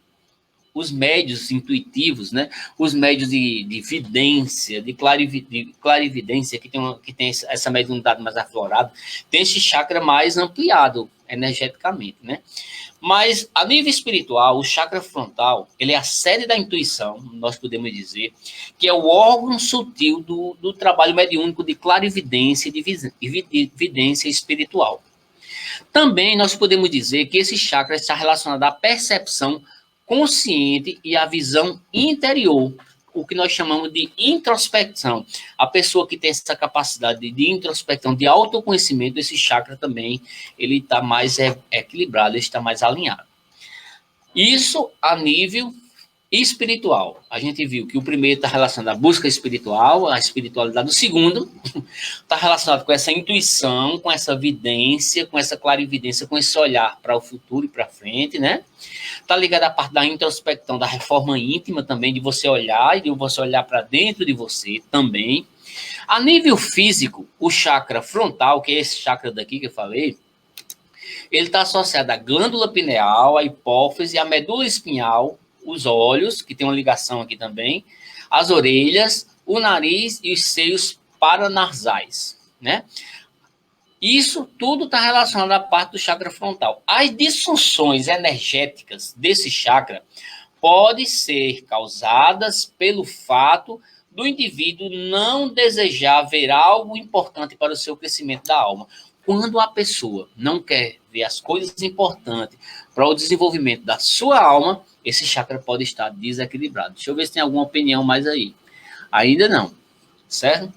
Os médios intuitivos, né? Os médios de vidência, de clarividência, que tem essa mediunidade mais aflorada, tem esse chakra mais ampliado. energeticamente, né? Mas, a nível espiritual, o chakra frontal, ele é a sede da intuição, nós podemos dizer, que é o órgão sutil do trabalho mediúnico de clarividência e vidência espiritual. Também nós podemos dizer que esse chakra está relacionado à percepção consciente e à visão interior, o que nós chamamos de introspecção. A pessoa que tem essa capacidade de introspecção, de autoconhecimento, esse chakra também, ele está mais equilibrado, ele está mais alinhado. Isso a nível espiritual. A gente viu que o primeiro está relacionado à busca espiritual, à espiritualidade. O segundo está relacionado com essa intuição, com essa vidência, com essa clarividência, com esse olhar para o futuro e para frente, né? Está ligado à parte da introspecção, da reforma íntima também, de você olhar e de você olhar para dentro de você também. A nível físico, o chakra frontal, que é esse chakra daqui que eu falei, ele está associado à glândula pineal, à hipófise, à medula espinhal, os olhos, que tem uma ligação aqui também, as orelhas, o nariz e os seios paranasais, né? Isso tudo está relacionado à parte do chakra frontal. As disfunções energéticas desse chakra podem ser causadas pelo fato do indivíduo não desejar ver algo importante para o seu crescimento da alma. Quando a pessoa não quer ver as coisas importantes para o desenvolvimento da sua alma, esse chakra pode estar desequilibrado. Deixa eu ver se tem alguma opinião mais aí. Ainda não, certo?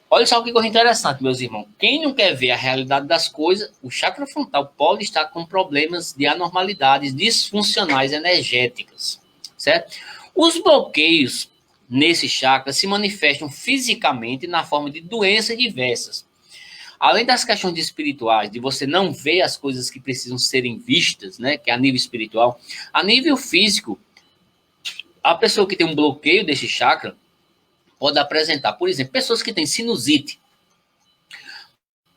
Olha só o que coisa interessante, meus irmãos. Quem não quer ver a realidade das coisas, o chakra frontal pode estar com problemas de anormalidades disfuncionais energéticas, certo? Os bloqueios nesse chakra se manifestam fisicamente na forma de doenças diversas. Além das questões espirituais, de você não ver as coisas que precisam serem vistas, né, que é a nível espiritual, a nível físico, a pessoa que tem um bloqueio desse chakra pode apresentar, por exemplo, pessoas que têm sinusite.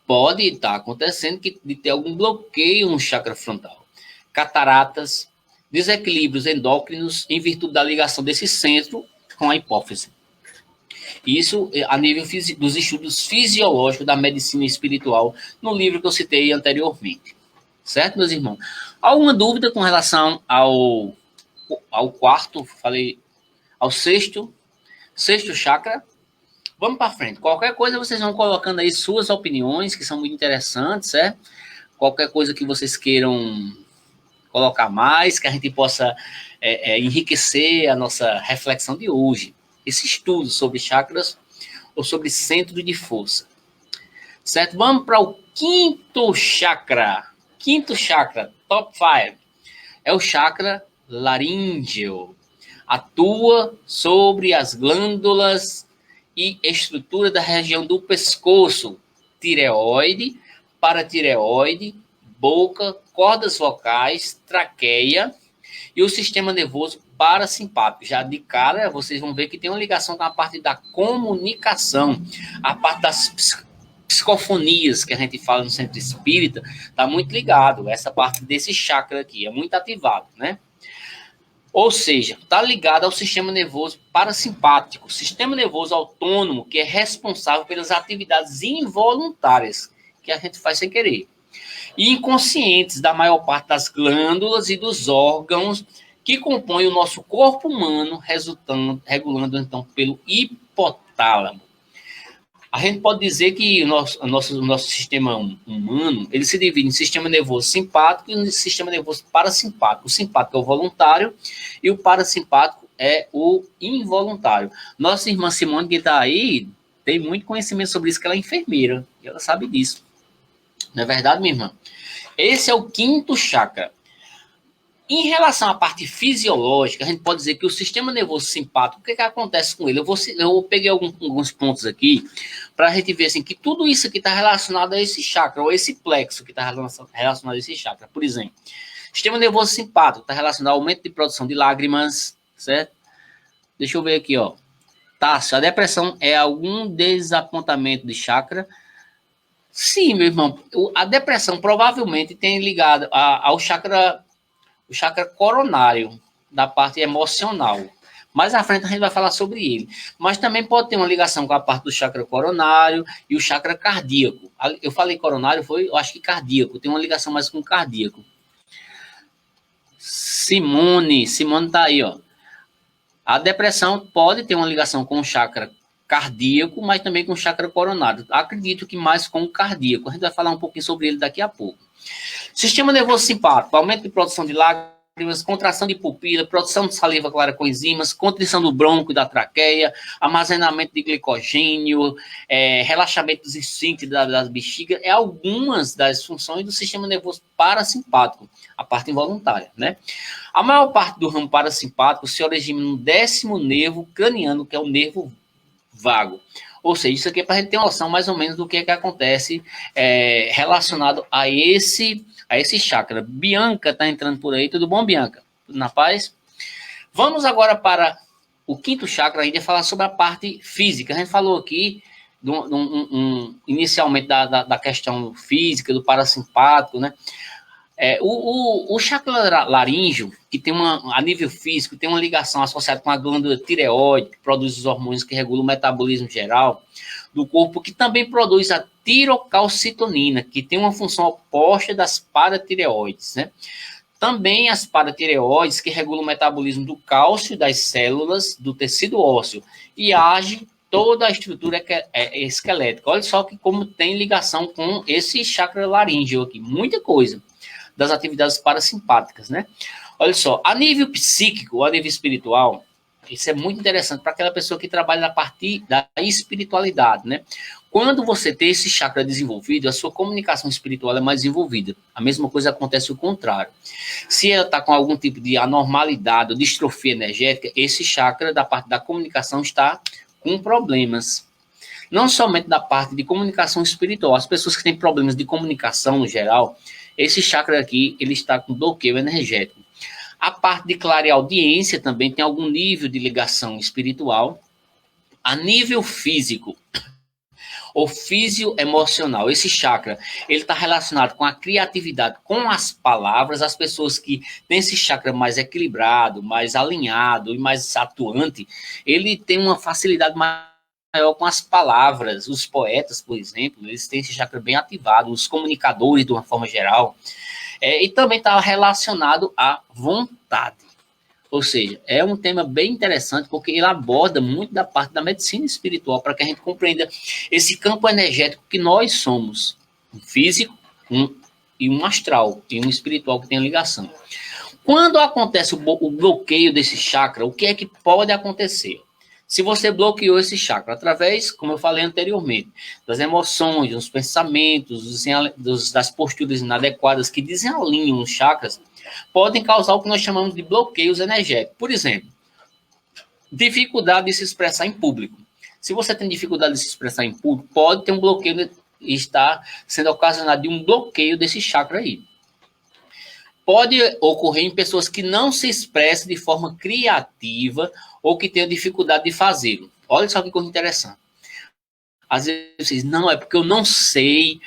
Pode estar acontecendo de ter algum bloqueio no chakra frontal. Cataratas, desequilíbrios endócrinos em virtude da ligação desse centro com a hipófise. Isso a nível dos estudos fisiológicos da medicina espiritual, no livro que eu citei anteriormente. Certo, meus irmãos? Alguma dúvida com relação ao quarto, falei, ao sexto chakra? Vamos para frente. Qualquer coisa vocês vão colocando aí suas opiniões, que são muito interessantes, certo? Qualquer coisa que vocês queiram colocar mais, que a gente possa enriquecer a nossa reflexão de hoje. Esse estudo sobre chakras ou sobre centro de força. Certo? Vamos para o quinto chakra. Quinto chakra, top 5. É o chakra laríngeo. Atua sobre as glândulas e estrutura da região do pescoço. Tireoide, paratireoide, boca, cordas vocais, traqueia e o sistema nervoso parasimpático. Já de cara, vocês vão ver que tem uma ligação com a parte da comunicação, a parte das psicofonias que a gente fala no centro espírita, está muito ligado. Essa parte desse chakra aqui é muito ativado, né? Ou seja, está ligado ao sistema nervoso parasimpático, sistema nervoso autônomo, que é responsável pelas atividades involuntárias que a gente faz sem querer, e inconscientes da maior parte das glândulas e dos órgãos que compõem o nosso corpo humano, regulando, então, pelo hipotálamo. A gente pode dizer que o nosso sistema humano, ele se divide em sistema nervoso simpático e em sistema nervoso parasimpático. O simpático é o voluntário e o parasimpático é o involuntário. Nossa irmã Simone, que está aí, tem muito conhecimento sobre isso, que ela é enfermeira, e ela sabe disso. Não é verdade, minha irmã? Esse é o quinto chakra. Em relação à parte fisiológica, a gente pode dizer que o sistema nervoso simpático, o que acontece com ele? Eu peguei alguns pontos aqui para a gente ver assim, que tudo isso aqui está relacionado a esse chakra, ou esse plexo que está relacionado a esse chakra. Por exemplo, sistema nervoso simpático está relacionado ao aumento de produção de lágrimas, certo? Deixa eu ver aqui, ó. Tássio, a depressão é algum desapontamento de chakra? Sim, meu irmão. A depressão provavelmente tem ligado ao chakra... o chakra coronário, da parte emocional. Mais à frente a gente vai falar sobre ele. Mas também pode ter uma ligação com a parte do chakra coronário e o chakra cardíaco. Eu falei coronário, eu acho que cardíaco. Tem uma ligação mais com o cardíaco. Simone tá aí, ó. A depressão pode ter uma ligação com o chakra cardíaco, mas também com o chakra coronário. Acredito que mais com o cardíaco. A gente vai falar um pouquinho sobre ele daqui a pouco. Sistema nervoso simpático, aumento de produção de lágrimas, contração de pupila, produção de saliva clara com enzimas, contrição do bronco e da traqueia, armazenamento de glicogênio, relaxamento dos esfíncteres das bexigas, algumas das funções do sistema nervoso parasimpático, a parte involuntária, né? A maior parte do ramo parasimpático se origina no 10º nervo craniano, que é o nervo vago. Ou seja, isso aqui é para a gente ter uma noção mais ou menos do que é que acontece relacionado a esse chakra. Bianca está entrando por aí. Tudo bom, Bianca? Tudo na paz? Vamos agora para o 5º chakra ainda, falar sobre a parte física. A gente falou aqui inicialmente da questão física, do parasimpático, né? O chakra laríngeo, que tem a nível físico, tem uma ligação associada com a glândula tireoide, que produz os hormônios que regulam o metabolismo geral do corpo, que também produz a tirocalcitonina, que tem uma função oposta das paratireoides, né? Também as paratireoides, que regulam o metabolismo do cálcio das células do tecido ósseo e age toda a estrutura esquelética. Olha só que como tem ligação com esse chakra laríngeo aqui, muita coisa das atividades parasimpáticas, né? Olha só, a nível psíquico, a nível espiritual, isso é muito interessante para aquela pessoa que trabalha na parte da espiritualidade, né? Quando você tem esse chakra desenvolvido, a sua comunicação espiritual é mais desenvolvida. A mesma coisa acontece o contrário. Se ela está com algum tipo de anormalidade ou distrofia energética, esse chakra da parte da comunicação está com problemas. Não somente da parte de comunicação espiritual. As pessoas que têm problemas de comunicação no geral, esse chakra aqui, ele está com bloqueio energético. A parte de clareaudiência também tem algum nível de ligação espiritual. A nível físico, ou fisio-emocional, esse chakra, ele está relacionado com a criatividade, com as palavras. As pessoas que têm esse chakra mais equilibrado, mais alinhado e mais atuante, ele tem uma facilidade maior com as palavras. Os poetas, por exemplo, eles têm esse chakra bem ativado, os comunicadores, de uma forma geral, e também está relacionado à vontade. Ou seja, é um tema bem interessante, porque ele aborda muito da parte da medicina espiritual, para que a gente compreenda esse campo energético que nós somos, um físico e um astral, e um espiritual que tem ligação. Quando acontece o bloqueio desse chakra, o que é que pode acontecer? Se você bloqueou esse chakra através, como eu falei anteriormente, das emoções, dos pensamentos, das posturas inadequadas que desalinham os chakras, podem causar o que nós chamamos de bloqueios energéticos. Por exemplo, dificuldade de se expressar em público. Se você tem dificuldade de se expressar em público, pode ter um bloqueio, está sendo ocasionado de um bloqueio desse chakra aí. Pode ocorrer em pessoas que não se expressam de forma criativa ou que tenham dificuldade de fazê-lo. Olha só que coisa interessante. Às vezes, não, é porque eu não sei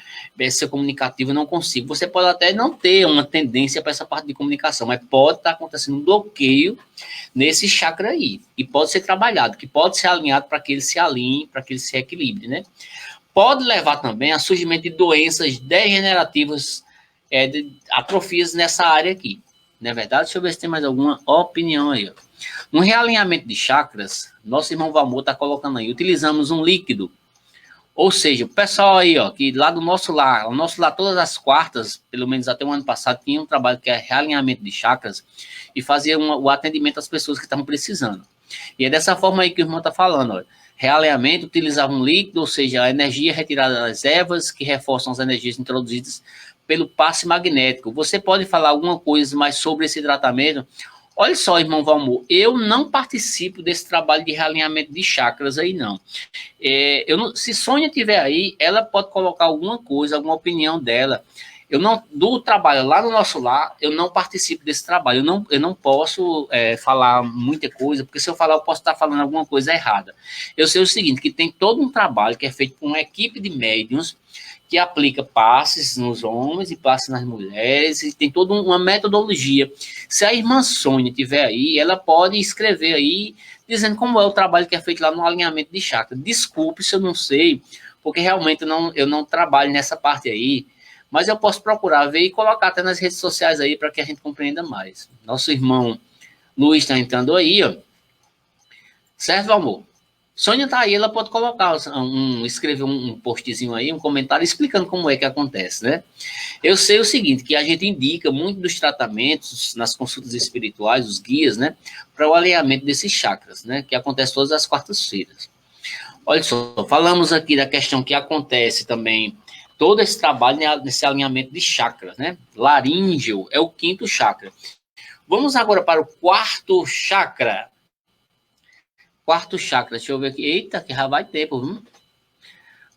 ser comunicativo, eu não consigo. Você pode até não ter uma tendência para essa parte de comunicação, mas pode estar acontecendo um bloqueio nesse chakra aí. E pode ser trabalhado, que pode ser alinhado para que ele se alinhe, para que ele se equilibre, né? Pode levar também a surgimento de doenças degenerativas, de atrofias nessa área aqui. Não é verdade? Deixa eu ver se tem mais alguma opinião aí. Ó. No realinhamento de chakras, nosso irmão Valmor está colocando aí, utilizamos um líquido. Ou seja, o pessoal aí, ó, que lá do nosso lar, todas as quartas, pelo menos até o ano passado, tinha um trabalho que é realinhamento de chakras e fazia o atendimento às pessoas que estavam precisando. E é dessa forma aí que o irmão está falando, ó. Realinhamento, utilizava um líquido, ou seja, a energia retirada das ervas, que reforçam as energias introduzidas pelo passe magnético. Você pode falar alguma coisa mais sobre esse tratamento? Olha só, irmão Valmor, eu não participo desse trabalho de realinhamento de chakras aí, não. Se Sônia tiver aí, ela pode colocar alguma coisa, alguma opinião dela. Do trabalho lá no nosso lar, eu não participo desse trabalho. Eu não posso falar muita coisa, porque se eu falar, eu posso estar falando alguma coisa errada. Eu sei o seguinte, que tem todo um trabalho que é feito por uma equipe de médiuns, que aplica passes nos homens e passes nas mulheres, e tem toda uma metodologia. Se a irmã Sônia tiver aí, ela pode escrever aí, dizendo como é o trabalho que é feito lá no alinhamento de chakra. Desculpe se eu não sei, porque realmente eu não trabalho nessa parte aí, mas eu posso procurar ver e colocar até nas redes sociais aí para que a gente compreenda mais. Nosso irmão Luiz está entrando aí, ó. Certo, amor? Sônia tá aí, ela pode colocar, escrever um postzinho aí, um comentário explicando como é que acontece, né? Eu sei o seguinte, que a gente indica muito dos tratamentos nas consultas espirituais, os guias, né? Para o alinhamento desses chakras, né? Que acontece todas as quartas-feiras. Olha só, falamos aqui da questão que acontece também, todo esse trabalho nesse alinhamento de chakras, né? Laríngeo é o 5º chakra. Vamos agora para o 4º chakra. 4º chakra, deixa eu ver aqui. Eita, que já vai tempo, viu?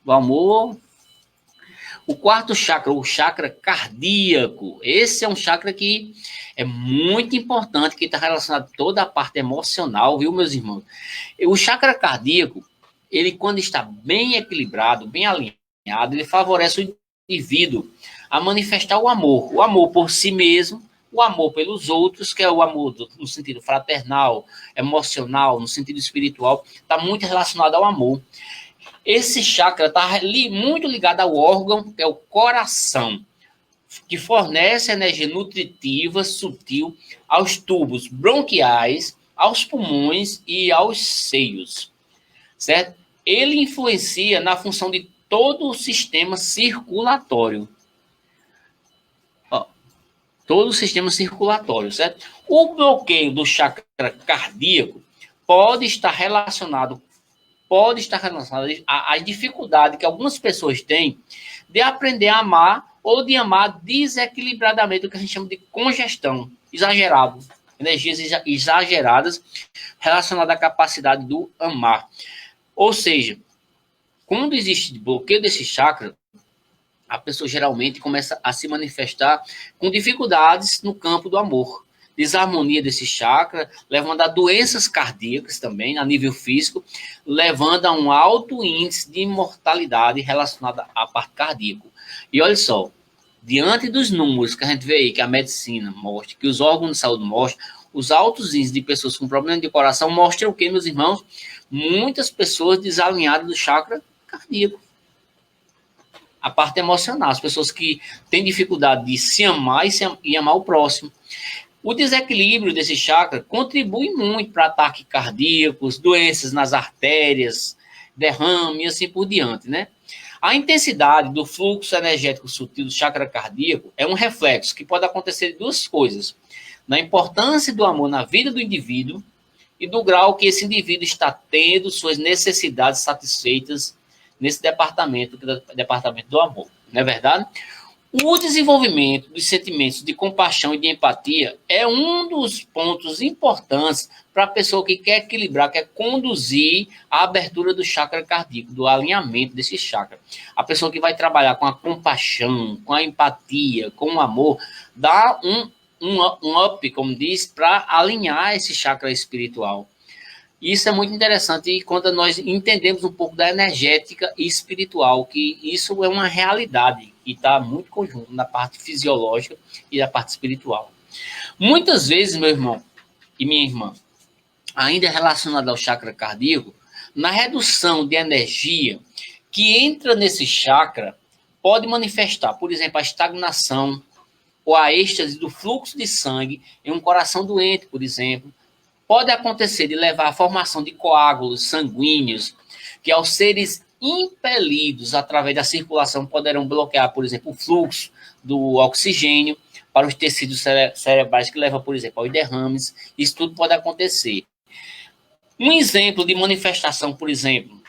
Vamos. O 4º chakra, o chakra cardíaco. Esse é um chakra que é muito importante, que está relacionado a toda a parte emocional, viu, meus irmãos? O chakra cardíaco, ele quando está bem equilibrado, bem alinhado, ele favorece o indivíduo a manifestar o amor por si mesmo, o amor pelos outros, que é o amor no sentido fraternal, emocional, no sentido espiritual, está muito relacionado ao amor. Esse chakra está muito ligado ao órgão, que é o coração, que fornece energia nutritiva, sutil, aos tubos bronquiais, aos pulmões e aos seios, certo? Ele influencia na função de todo o sistema circulatório. Todo o sistema circulatório, certo? O bloqueio do chakra cardíaco pode estar relacionado à dificuldade que algumas pessoas têm de aprender a amar ou de amar desequilibradamente, o que a gente chama de congestão, exagerado, energias exageradas relacionadas à capacidade do amar. Ou seja, quando existe bloqueio desse chakra, a pessoa geralmente começa a se manifestar com dificuldades no campo do amor, desarmonia desse chakra, levando a doenças cardíacas também, a nível físico, levando a um alto índice de mortalidade relacionada à parte cardíaca. E olha só, diante dos números que a gente vê aí, que a medicina mostra, que os órgãos de saúde mostram, os altos índices de pessoas com problema de coração mostram o que, meus irmãos? Muitas pessoas desalinhadas do chakra cardíaco. A parte emocional, as pessoas que têm dificuldade de se amar e amar o próximo. O desequilíbrio desse chakra contribui muito para ataques cardíacos, doenças nas artérias, derrame e assim por diante, né? A intensidade do fluxo energético sutil do chakra cardíaco é um reflexo que pode acontecer de duas coisas: na importância do amor na vida do indivíduo e do grau que esse indivíduo está tendo suas necessidades satisfeitas nesse departamento, que é o departamento do amor, não é verdade? O desenvolvimento dos sentimentos de compaixão e de empatia é um dos pontos importantes para a pessoa que quer equilibrar, quer conduzir a abertura do chakra cardíaco, do alinhamento desse chakra. A pessoa que vai trabalhar com a compaixão, com a empatia, com o amor, dá um up, como diz, para alinhar esse chakra espiritual. Isso é muito interessante quando nós entendemos um pouco da energética e espiritual, que isso é uma realidade e está muito conjunto na parte fisiológica e da parte espiritual. Muitas vezes, meu irmão e minha irmã, ainda relacionado ao chakra cardíaco, na redução de energia que entra nesse chakra, pode manifestar, por exemplo, a estagnação ou a êxtase do fluxo de sangue em um coração doente, por exemplo. Pode acontecer de levar à formação de coágulos sanguíneos, que ao serem impelidos através da circulação poderão bloquear, por exemplo, o fluxo do oxigênio para os tecidos cerebrais, que leva, por exemplo, aos derrames. Isso tudo pode acontecer. Um exemplo de manifestação, por exemplo,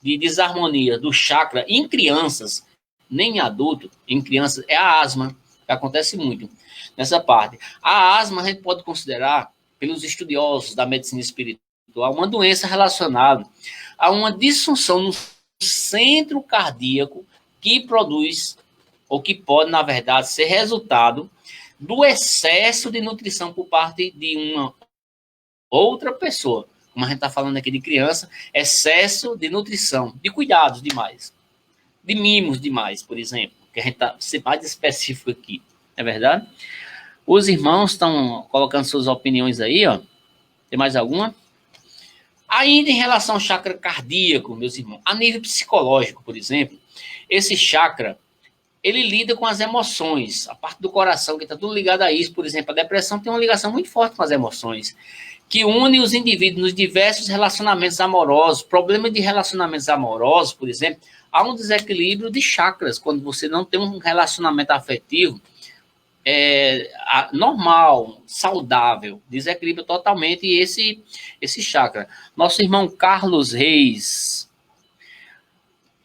de desarmonia do chakra em crianças, nem em adulto, em crianças, é a asma, que acontece muito nessa parte. A asma a gente pode considerar, pelos estudiosos da medicina espiritual, uma doença relacionada a uma disfunção no centro cardíaco que produz, ou que pode, na verdade, ser resultado do excesso de nutrição por parte de uma outra pessoa. Como a gente está falando aqui de criança, excesso de nutrição, de cuidados demais. de mimos demais, por exemplo, que a gente está ser mais específico aqui, não é verdade? Os irmãos estão colocando suas opiniões aí, ó. Tem mais alguma? Ainda em relação ao chakra cardíaco, meus irmãos, a nível psicológico, por exemplo, esse chakra, ele lida com as emoções, a parte do coração que está tudo ligado a isso. Por exemplo, a depressão tem uma ligação muito forte com as emoções, que une os indivíduos nos diversos relacionamentos amorosos. Problema de relacionamentos amorosos, por exemplo, há um desequilíbrio de chakras, quando você não tem um relacionamento afetivo normal, saudável, desequilibra totalmente esse chakra. Nosso irmão Carlos Reis,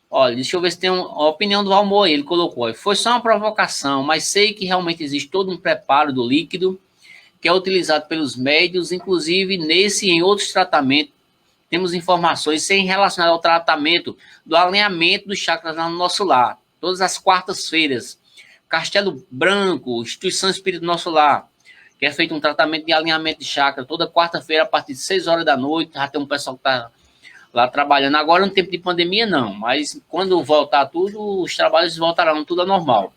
olha, deixa eu ver se tem a opinião do Valmor, ele colocou, foi só uma provocação, mas sei que realmente existe todo um preparo do líquido que é utilizado pelos médios, inclusive nesse e em outros tratamentos, temos informações sem relacionar ao tratamento do alinhamento dos chakras no nosso lar, todas as quartas-feiras, Castelo Branco, Instituição Espírito Nosso Lar, que é feito um tratamento de alinhamento de chakra toda quarta-feira a partir de 6 horas da noite. Já tem um pessoal que está lá trabalhando. Agora, no tempo de pandemia, não. Mas quando voltar tudo, os trabalhos voltarão tudo ao normal.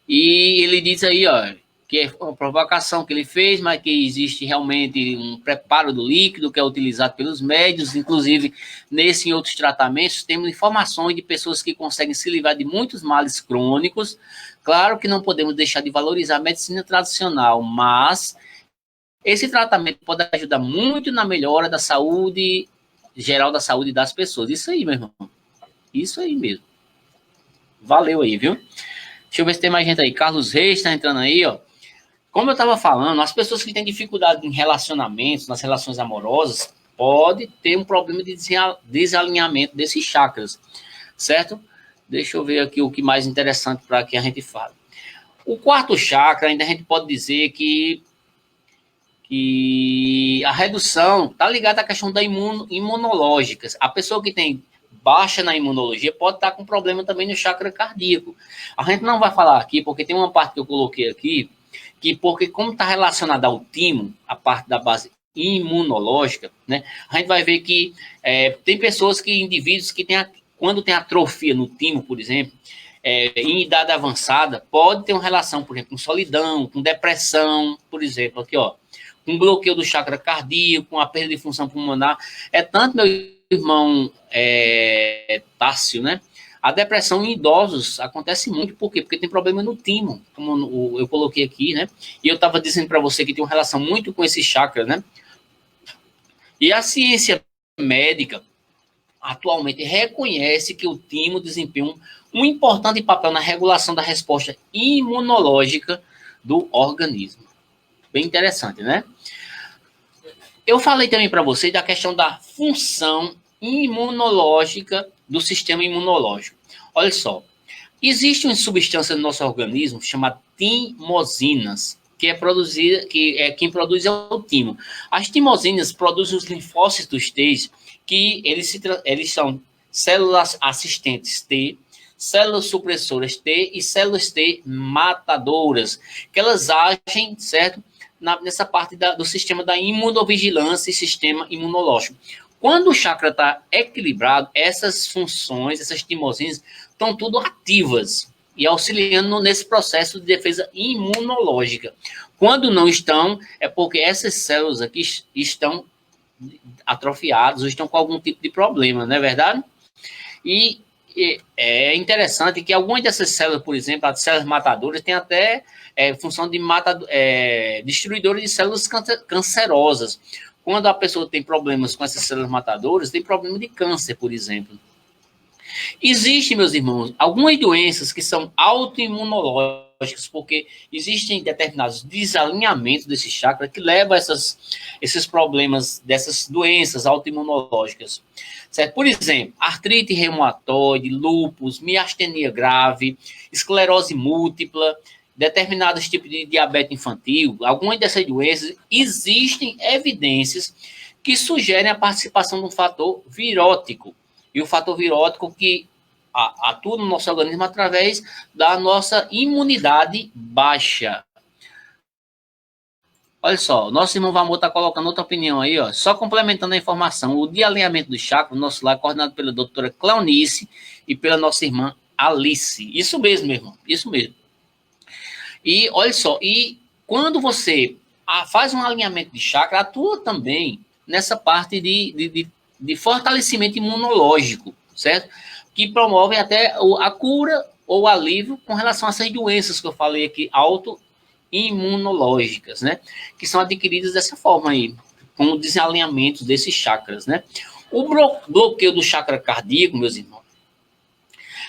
E ele diz aí, ó, que é uma provocação que ele fez, mas que existe realmente um preparo do líquido que é utilizado pelos médios, inclusive nesse e outros tratamentos, temos informações de pessoas que conseguem se livrar de muitos males crônicos. Claro que não podemos deixar de valorizar a medicina tradicional, mas esse tratamento pode ajudar muito na melhora da saúde, geral da saúde das pessoas. Isso aí, meu irmão. Isso aí mesmo. Valeu aí, viu? Deixa eu ver se tem mais gente aí. Carlos Reis está entrando aí, ó. Como eu estava falando, as pessoas que têm dificuldade em relacionamentos, nas relações amorosas, pode ter um problema de desalinhamento desses chakras, certo? Deixa eu ver aqui o que mais interessante para que a gente fale. O quarto chakra, ainda a gente pode dizer que a redução está ligada à questão da imunológica. A pessoa que tem baixa na imunologia pode estar com problema também no chakra cardíaco. A gente não vai falar aqui, porque tem uma parte que eu coloquei aqui, que porque como está relacionada ao timo, a parte da base imunológica, né, a gente vai ver que tem pessoas indivíduos que quando tem atrofia no timo, por exemplo, em idade avançada, pode ter uma relação, por exemplo, com solidão, com depressão, por exemplo, aqui, ó, com bloqueio do chakra cardíaco, com a perda de função pulmonar. É tanto, meu irmão Tássio, né? A depressão em idosos acontece muito, por quê? Porque tem problema no timo, como eu coloquei aqui, né? E eu estava dizendo para você que tem uma relação muito com esse chakra, né? E a ciência médica atualmente reconhece que o timo desempenha um importante papel na regulação da resposta imunológica do organismo. Bem interessante, né? Eu falei também para você da questão da função imunológica do sistema imunológico. Olha só, existe uma substância no nosso organismo chamada timosinas, que é produzida, quem produz é o timo. As timosinas produzem os linfócitos T, que eles são células assistentes T, células supressoras T e células T matadoras, que elas agem, certo? Nessa parte do sistema da imunovigilância e sistema imunológico. Quando o chakra está equilibrado, essas funções, essas timosinas, estão tudo ativas e auxiliando nesse processo de defesa imunológica. Quando não estão, é porque essas células aqui estão atrofiadas ou estão com algum tipo de problema, não é verdade? E é interessante que algumas dessas células, por exemplo, as células matadoras, têm até função de destruidora de células cancerosas. Quando a pessoa tem problemas com essas células matadoras, tem problema de câncer, por exemplo. Existem, meus irmãos, algumas doenças que são autoimunológicas, porque existem determinados desalinhamentos desse chakra que levam a esses problemas dessas doenças autoimunológicas. Certo? Por exemplo, artrite reumatoide, lúpus, miastenia grave, esclerose múltipla, determinados tipos de diabetes infantil, algumas dessas doenças, existem evidências que sugerem a participação de um fator virótico. E o fator virótico que atua no nosso organismo através da nossa imunidade baixa. Olha só, o nosso irmão Valmor está colocando outra opinião aí, ó. Só complementando a informação, o de alinhamento do chakra, o nosso lar, é coordenado pela doutora Cleonice e pela nossa irmã Alice. Isso mesmo, meu irmão, isso mesmo. E olha só, e quando você faz um alinhamento de chakra, atua também nessa parte de fortalecimento imunológico, certo? Que promove até a cura ou alívio com relação a essas doenças que eu falei aqui, autoimunológicas, né? Que são adquiridas dessa forma aí, com o desalinhamento desses chakras, né? O bloqueio do chakra cardíaco, meus irmãos,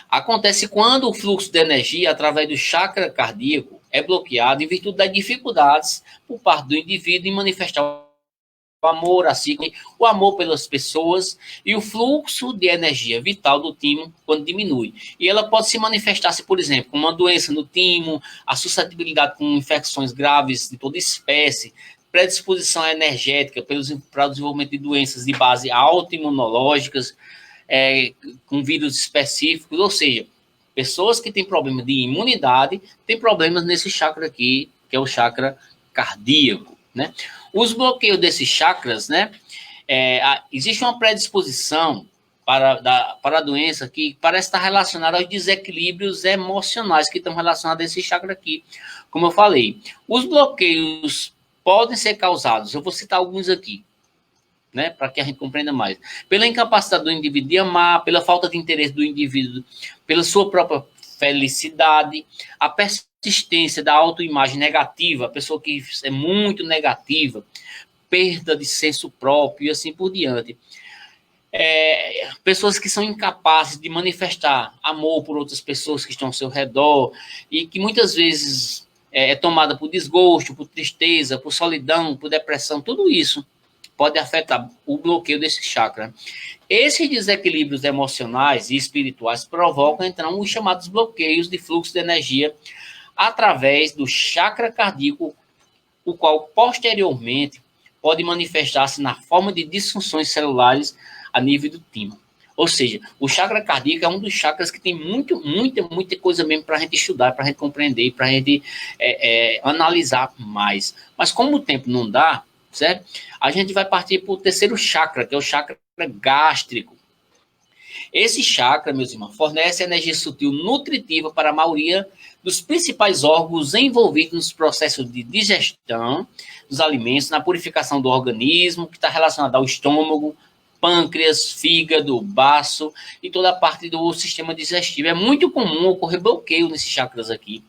acontece quando o fluxo de energia através do chakra cardíaco é bloqueado em virtude das dificuldades por parte do indivíduo em manifestar o amor, assim, o amor pelas pessoas e o fluxo de energia vital do timo quando diminui. E ela pode se manifestar-se, por exemplo, com uma doença no timo, a suscetibilidade com infecções graves de toda espécie, predisposição energética para o desenvolvimento de doenças de base autoimunológicas, com vírus específicos, ou seja, pessoas que têm problema de imunidade têm problemas nesse chakra aqui, que é o chakra cardíaco, né? Os bloqueios desses chakras, né? Existe uma predisposição para a doença que parece estar relacionada aos desequilíbrios emocionais que estão relacionados a esse chakra aqui. Como eu falei, os bloqueios podem ser causados, eu vou citar alguns aqui, né, para que a gente compreenda mais. Pela incapacidade do indivíduo de amar, pela falta de interesse do indivíduo, pela sua própria felicidade, a persistência da autoimagem negativa, a pessoa que é muito negativa, perda de senso próprio e assim por diante. Pessoas que são incapazes de manifestar amor por outras pessoas que estão ao seu redor e que muitas vezes é tomada por desgosto, por tristeza, por solidão, por depressão, tudo isso pode afetar o bloqueio desse chakra. Esses desequilíbrios emocionais e espirituais provocam, então, os chamados bloqueios de fluxo de energia através do chakra cardíaco, o qual, posteriormente, pode manifestar-se na forma de disfunções celulares a nível do timo. Ou seja, o chakra cardíaco é um dos chakras que tem muita coisa mesmo para a gente estudar, para a gente compreender, para a gente analisar mais. Mas como o tempo não dá, certo? A gente vai partir para o terceiro chakra, que é o chakra gástrico. Esse chakra, meus irmãos, fornece energia sutil nutritiva para a maioria dos principais órgãos envolvidos nos processos de digestão dos alimentos, na purificação do organismo, que está relacionado ao estômago, pâncreas, fígado, baço e toda a parte do sistema digestivo. É muito comum ocorrer bloqueio nesses chakras aqui.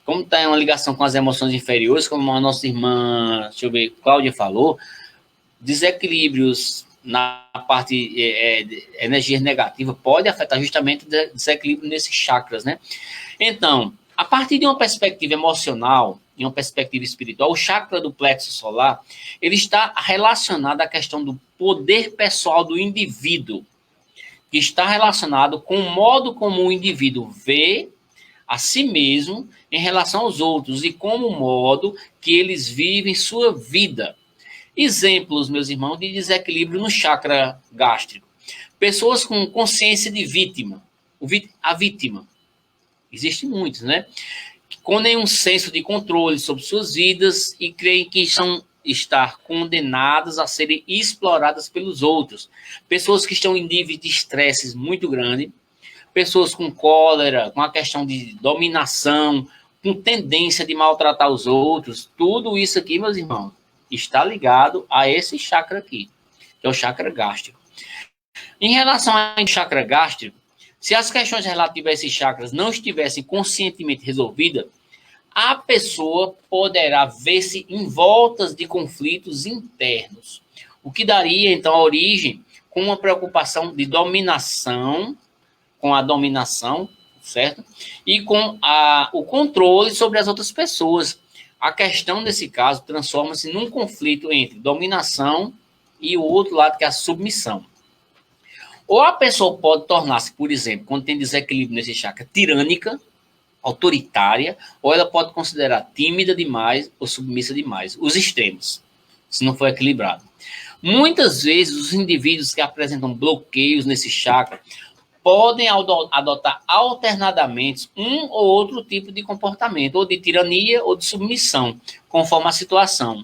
Como tem uma ligação com as emoções inferiores, como a nossa irmã, deixa eu ver, Cláudia falou, desequilíbrios na parte de energia negativa pode afetar justamente o desequilíbrio nesses chakras, né? Então, a partir de uma perspectiva emocional e uma perspectiva espiritual, o chakra do plexo solar, ele está relacionado à questão do poder pessoal do indivíduo, que está relacionado com o modo como o indivíduo vê a si mesmo em relação aos outros e como o modo que eles vivem sua vida. Exemplos, meus irmãos, de desequilíbrio no chakra gástrico. Pessoas com consciência de vítima. A vítima. Existem muitos, né? Com nenhum senso de controle sobre suas vidas e creem que estar condenadas a serem exploradas pelos outros. Pessoas que estão em níveis de estresse muito grande. Pessoas com cólera, com a questão de dominação, com tendência de maltratar os outros. Tudo isso aqui, meus irmãos, está ligado a esse chakra aqui, que é o chakra gástrico. Em relação ao chakra gástrico, se as questões relativas a esses chakras não estivessem conscientemente resolvidas, a pessoa poderá ver-se envoltas de conflitos internos, o que daria, então, a origem com uma preocupação de dominação, com a dominação, certo? E com o controle sobre as outras pessoas. A questão, nesse caso, transforma-se num conflito entre dominação e o outro lado, que é a submissão. Ou a pessoa pode tornar-se, por exemplo, quando tem desequilíbrio nesse chakra, tirânica, autoritária, ou ela pode considerar tímida demais ou submissa demais. Os extremos, se não for equilibrado. Muitas vezes, os indivíduos que apresentam bloqueios nesse chakra podem adotar alternadamente um ou outro tipo de comportamento, ou de tirania ou de submissão, conforme a situação.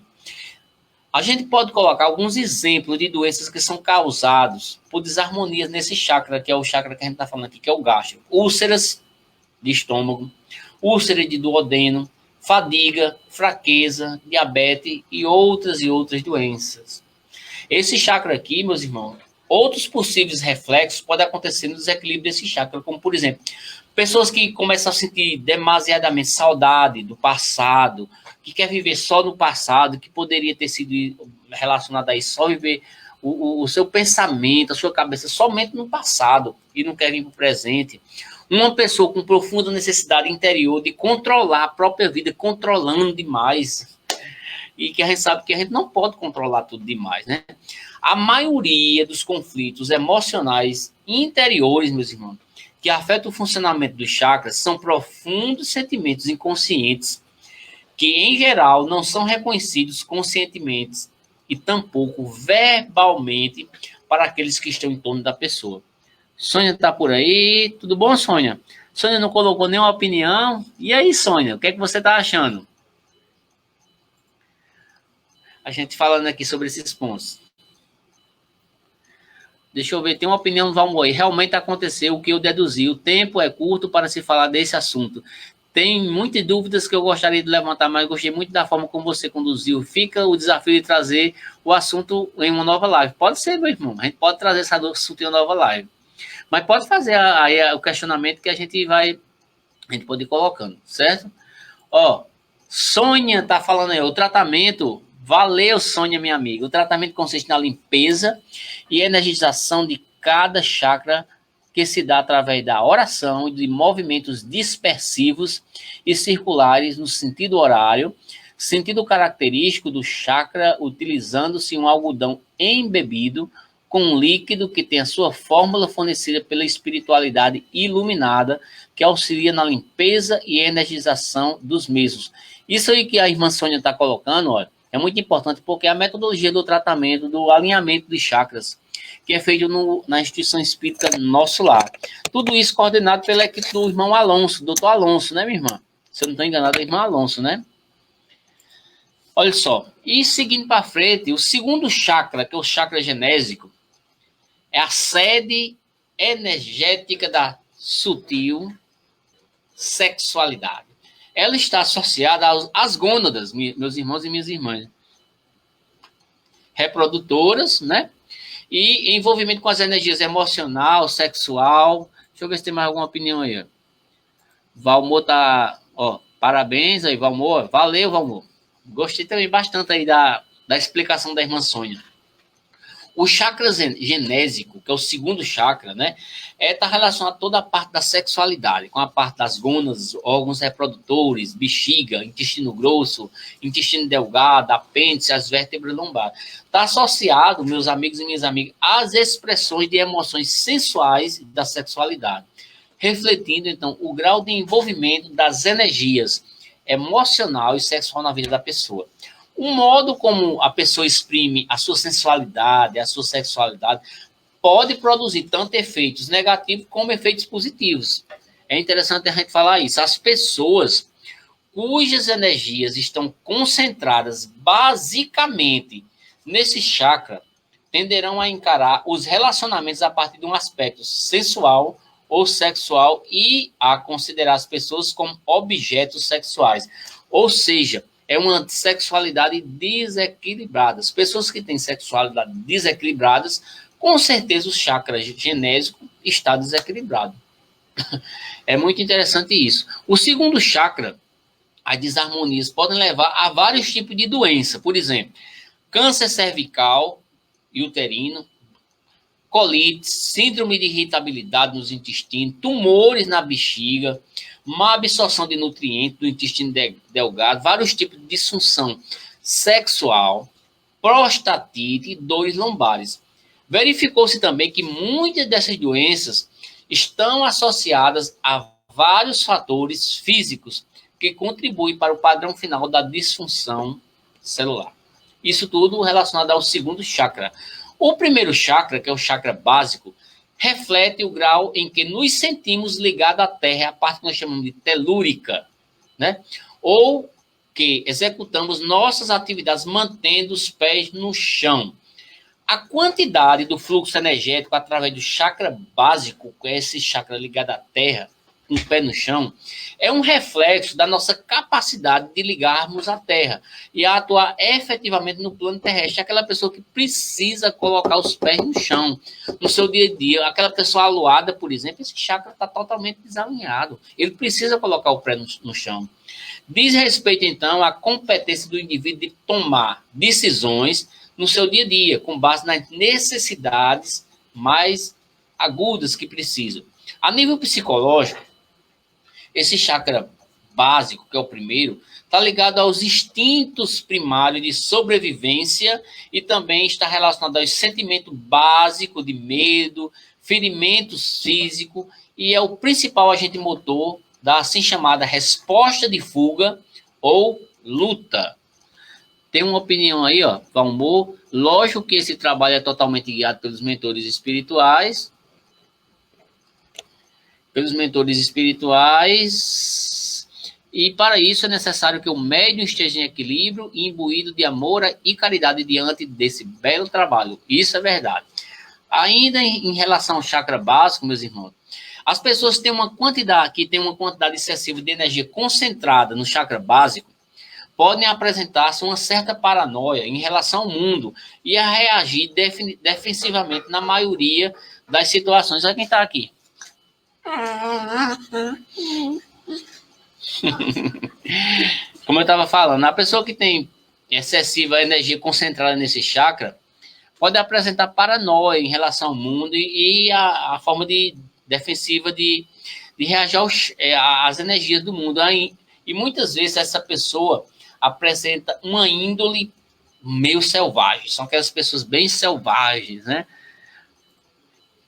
A gente pode colocar alguns exemplos de doenças que são causados por desarmonias nesse chakra, que é o chakra que a gente está falando aqui, que é o gástrico. Úlceras de estômago, úlcera de duodeno, fadiga, fraqueza, diabetes e outras doenças. Esse chakra aqui, meus irmãos, outros possíveis reflexos podem acontecer no desequilíbrio desse chakra, como, por exemplo, pessoas que começam a sentir demasiadamente saudade do passado, que quer viver só no passado, que poderia ter sido relacionado a isso, só viver o seu pensamento, a sua cabeça somente no passado e não quer vir para o presente. Uma pessoa com profunda necessidade interior de controlar a própria vida, controlando demais. E que a gente sabe que a gente não pode controlar tudo demais, né? A maioria dos conflitos emocionais interiores, meus irmãos, que afetam o funcionamento dos chakras, são profundos sentimentos inconscientes que, em geral, não são reconhecidos conscientemente e tampouco verbalmente para aqueles que estão em torno da pessoa. Sônia está por aí. Tudo bom, Sônia? Sônia não colocou nenhuma opinião. E aí, Sônia, o que é que você está achando? A gente falando aqui sobre esses pontos. Deixa eu ver, tem uma opinião do Valmor aí. Realmente aconteceu o que eu deduzi. O tempo é curto para se falar desse assunto. Tem muitas dúvidas que eu gostaria de levantar, mas gostei muito da forma como você conduziu. Fica o desafio de trazer o assunto em uma nova live. Pode ser, meu irmão. A gente pode trazer esse assunto em uma nova live. Mas pode fazer aí o questionamento que a gente pode ir colocando, certo? Ó, Sônia tá falando aí, o tratamento, valeu, Sônia, minha amiga. O tratamento consiste na limpeza e energização de cada chakra que se dá através da oração e de movimentos dispersivos e circulares no sentido horário, sentido característico do chakra, utilizando-se um algodão embebido com um líquido que tem a sua fórmula fornecida pela espiritualidade iluminada, que auxilia na limpeza e energização dos mesmos. Isso aí que a irmã Sônia está colocando, olha, é muito importante, porque é a metodologia do tratamento, do alinhamento de chakras, que é feito na instituição espírita Nosso Lar. Tudo isso coordenado pela equipe do irmão Alonso, doutor Alonso, né, minha irmã? Se eu não estou enganado, é o irmão Alonso, né? Olha só, e seguindo para frente, o segundo chakra, que é o chakra genésico, é a sede energética da sutil sexualidade. Ela está associada às gônadas, meus irmãos e minhas irmãs, reprodutoras, né? E envolvimento com as energias emocional, sexual. Deixa eu ver se tem mais alguma opinião aí. Valmor tá, ó, parabéns aí, Valmor. Valeu, Valmor. Gostei também bastante aí da explicação da irmã Sônia. O chakra genésico, que é o segundo chakra, né, está relacionado a toda a parte da sexualidade, com a parte das gônadas, órgãos reprodutores, bexiga, intestino grosso, intestino delgado, apêndice, as vértebras lombares. Está associado, meus amigos e minhas amigas, às expressões de emoções sensuais da sexualidade, refletindo, então, o grau de envolvimento das energias emocional e sexual na vida da pessoa. O modo como a pessoa exprime a sua sensualidade, a sua sexualidade, pode produzir tanto efeitos negativos como efeitos positivos. É interessante a gente falar isso. As pessoas cujas energias estão concentradas basicamente nesse chakra tenderão a encarar os relacionamentos a partir de um aspecto sensual ou sexual e a considerar as pessoas como objetos sexuais. Ou seja, é uma sexualidade desequilibrada. As pessoas que têm sexualidade desequilibradas, com certeza o chakra genésico está desequilibrado. É muito interessante isso. O segundo chakra, as desarmonias podem levar a vários tipos de doença. Por exemplo, câncer cervical e uterino, colite, síndrome de irritabilidade nos intestinos, tumores na bexiga, má absorção de nutrientes do intestino delgado, vários tipos de disfunção sexual, prostatite e dores lombares. Verificou-se também que muitas dessas doenças estão associadas a vários fatores físicos que contribuem para o padrão final da disfunção celular. Isso tudo relacionado ao segundo chakra. O primeiro chakra, que é o chakra básico, reflete o grau em que nos sentimos ligados à Terra, a parte que nós chamamos de telúrica, né? Ou que executamos nossas atividades mantendo os pés no chão. A quantidade do fluxo energético através do chakra básico, que é esse chakra ligado à Terra, com o pé no chão, é um reflexo da nossa capacidade de ligarmos à Terra e a atuar efetivamente no plano terrestre. Aquela pessoa que precisa colocar os pés no chão no seu dia a dia. Aquela pessoa aluada, por exemplo, esse chakra está totalmente desalinhado. Ele precisa colocar o pé no chão. Diz respeito, então, à competência do indivíduo de tomar decisões no seu dia a dia, com base nas necessidades mais agudas que precisam. A nível psicológico, esse chakra básico, que é o primeiro, está ligado aos instintos primários de sobrevivência e também está relacionado ao sentimento básico de medo, ferimentos físicos e é o principal agente motor da assim chamada resposta de fuga ou luta. Tem uma opinião aí, ó, Valmor. Lógico que esse trabalho é totalmente guiado pelos mentores espirituais. E para isso é necessário que o médium esteja em equilíbrio e imbuído de amor e caridade diante desse belo trabalho. Isso é verdade. Ainda em relação ao chakra básico, meus irmãos, as pessoas têm uma quantidade excessiva de energia concentrada no chakra básico, podem apresentar-se uma certa paranoia em relação ao mundo e a reagir defensivamente na maioria das situações. Olha quem está aqui. Como eu estava falando, a pessoa que tem excessiva energia concentrada nesse chakra pode apresentar paranoia em relação ao mundo e a forma defensiva de reagir às energias do mundo. E muitas vezes essa pessoa apresenta uma índole meio selvagem. São aquelas pessoas bem selvagens, né?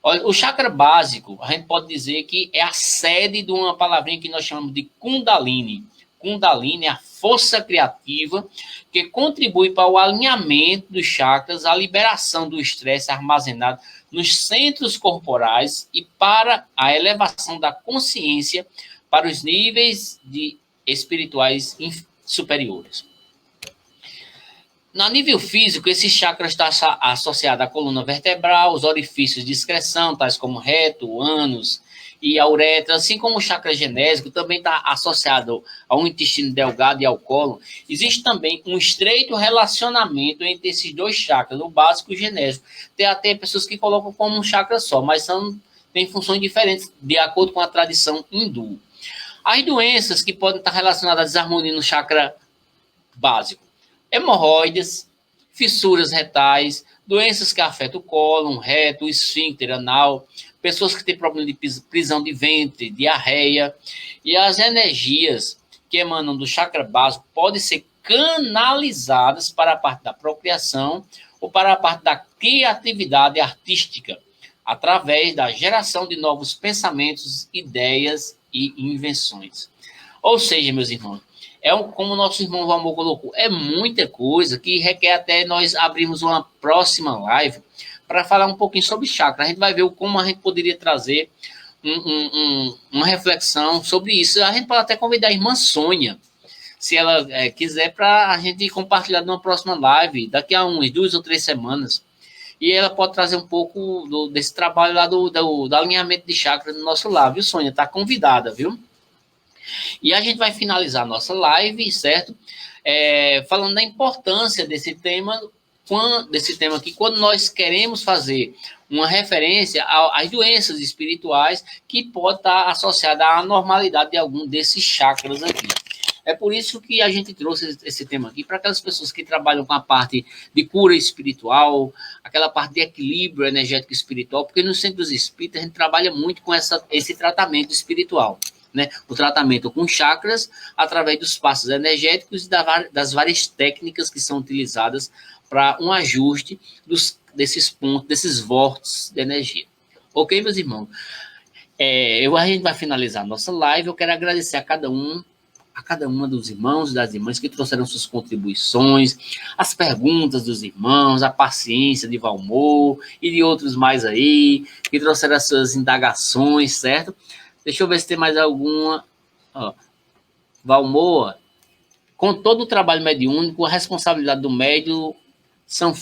Olha, o chakra básico, a gente pode dizer que é a sede de uma palavrinha que nós chamamos de Kundalini. Kundalini é a força criativa que contribui para o alinhamento dos chakras, a liberação do estresse armazenado nos centros corporais e para a elevação da consciência para os níveis espirituais superiores. No nível físico, esse chakra está associado à coluna vertebral, os orifícios de excreção, tais como reto, ânus e a uretra, assim como o chakra genésico também está associado ao intestino delgado e ao cólon. Existe também um estreito relacionamento entre esses dois chakras, o básico e o genésico. Tem até pessoas que colocam como um chakra só, mas têm funções diferentes de acordo com a tradição hindu. As doenças que podem estar relacionadas à desarmonia no chakra básico: hemorroides, fissuras retais, doenças que afetam o cólon, reto, o esfíncter anal, pessoas que têm problema de prisão de ventre, diarreia, e as energias que emanam do chakra básico podem ser canalizadas para a parte da procriação ou para a parte da criatividade artística, através da geração de novos pensamentos, ideias e invenções. Ou seja, meus irmãos, como o nosso irmão Valmor colocou, é muita coisa que requer até nós abrirmos uma próxima live para falar um pouquinho sobre chakra. A gente vai ver como a gente poderia trazer uma reflexão sobre isso. A gente pode até convidar a irmã Sônia, se ela quiser, para a gente compartilhar numa próxima live, daqui a umas 2 ou 3 semanas. E ela pode trazer um pouco desse trabalho lá do alinhamento de chakra no nosso lar, viu, Sônia? Está convidada, viu? E a gente vai finalizar a nossa live, certo? Falando da importância desse tema aqui, quando nós queremos fazer uma referência às doenças espirituais que pode estar associada à anormalidade de algum desses chakras aqui. É por isso que a gente trouxe esse tema aqui, para aquelas pessoas que trabalham com a parte de cura espiritual, aquela parte de equilíbrio energético espiritual, porque nos centros espíritas a gente trabalha muito com esse tratamento espiritual, né? O tratamento com chakras, através dos passos energéticos e das várias técnicas que são utilizadas para um ajuste desses pontos, desses vórtices de energia. Ok, meus irmãos? A gente vai finalizar a nossa live. Eu quero agradecer a cada um a cada uma dos irmãos e das irmãs que trouxeram suas contribuições, as perguntas dos irmãos, a paciência de Valmor e de outros mais aí, que trouxeram as suas indagações, certo? Deixa eu ver se tem mais alguma. Ó, Valmor, com todo o trabalho mediúnico, a responsabilidade do médium são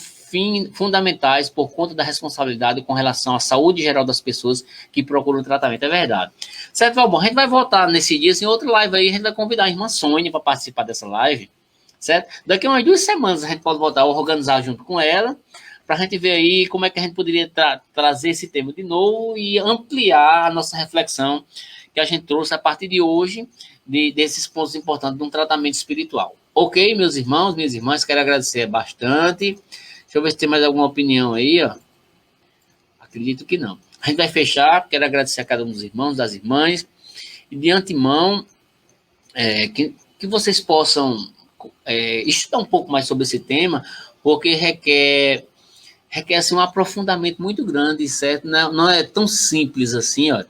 fundamentais por conta da responsabilidade com relação à saúde geral das pessoas que procuram tratamento. É verdade. Certo, Valmor? A gente vai voltar nesse dia, em outra live aí, a gente vai convidar a irmã Sônia para participar dessa live, certo? Daqui a umas 2 semanas a gente pode voltar a organizar junto com ela, para a gente ver aí como é que a gente poderia trazer esse tema de novo e ampliar a nossa reflexão que a gente trouxe a partir de hoje, desses pontos importantes de um tratamento espiritual. Ok, meus irmãos, minhas irmãs, quero agradecer bastante. Deixa eu ver se tem mais alguma opinião aí, ó. Acredito que não. A gente vai fechar, quero agradecer a cada um dos irmãos, das irmãs, e de antemão, que vocês possam estudar um pouco mais sobre esse tema, porque requer assim, um aprofundamento muito grande, certo? Não é tão simples assim, ó.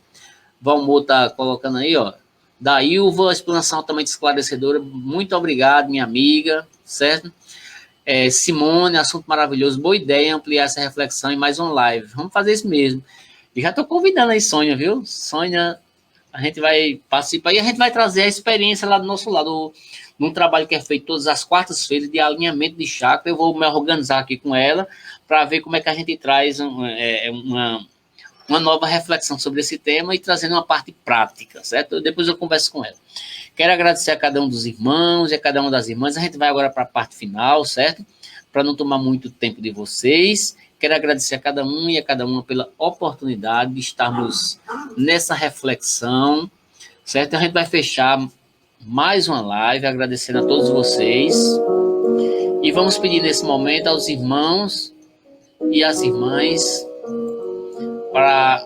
Valmor está colocando aí, ó. Da Ilva, explanação altamente esclarecedora. Muito obrigado, minha amiga, certo? Simone, assunto maravilhoso. Boa ideia ampliar essa reflexão em mais um live. Vamos fazer isso mesmo. E já estou convidando aí Sônia, viu? Sônia, a gente vai participar e a gente vai trazer a experiência lá do nosso lado, num trabalho que é feito todas as quartas-feiras de alinhamento de chakra. Eu vou me organizar aqui com ela para ver como é que a gente traz uma nova reflexão sobre esse tema e trazendo uma parte prática, certo? Depois eu converso com ela. Quero agradecer a cada um dos irmãos e a cada uma das irmãs. A gente vai agora para a parte final, certo? Para não tomar muito tempo de vocês. Quero agradecer a cada um e a cada uma pela oportunidade de estarmos nessa reflexão, certo? A gente vai fechar mais uma live, agradecendo a todos vocês. E vamos pedir nesse momento aos irmãos e às irmãs para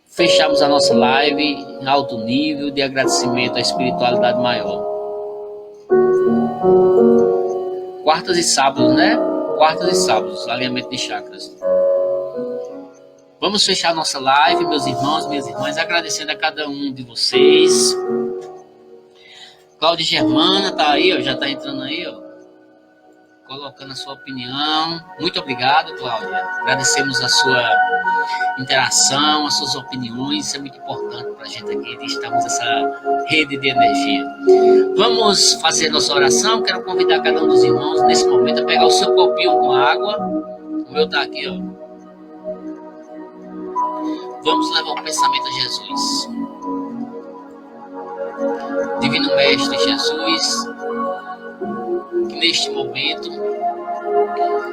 fecharmos a nossa live em alto nível de agradecimento à espiritualidade maior. Quartas e sábados, né? Quartas e sábados, alinhamento de chakras. Vamos fechar a nossa live, meus irmãos, minhas irmãs, agradecendo a cada um de vocês. Cláudia Germana tá aí, ó, já tá entrando aí, ó, colocando a sua opinião. Muito obrigado, Cláudia. Agradecemos a sua interação, as suas opiniões. Isso é muito importante para a gente aqui, de estarmos nessa rede de energia. Vamos fazer nossa oração. Quero convidar cada um dos irmãos, nesse momento, a pegar o seu copinho com água. O meu tá aqui, ó. Vamos levar o pensamento a Jesus. Divino Mestre Jesus, que neste momento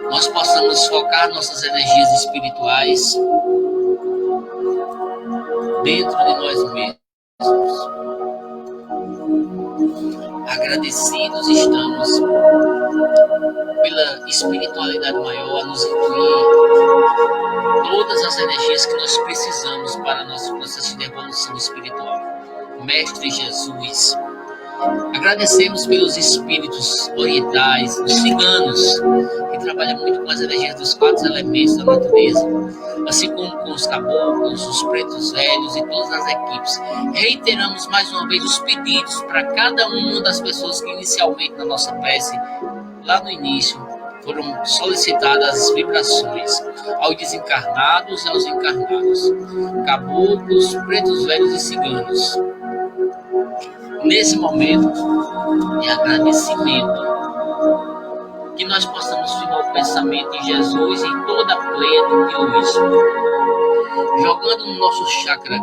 nós possamos focar nossas energias espirituais dentro de nós mesmos. Agradecidos estamos pela espiritualidade maior a nos incluir todas as energias que nós precisamos para nosso processo de evolução espiritual. Mestre Jesus, agradecemos pelos espíritos orientais, os ciganos, que trabalham muito com as energias dos 4 elementos da natureza, assim como com os caboclos, os pretos velhos e todas as equipes. Reiteramos mais uma vez os pedidos para cada uma das pessoas que inicialmente na nossa prece, lá no início, foram solicitadas as vibrações aos desencarnados e aos encarnados, caboclos, pretos velhos e ciganos. Nesse momento de agradecimento, que nós possamos firmar o pensamento em Jesus em toda a plena de luz, jogando no nosso chakra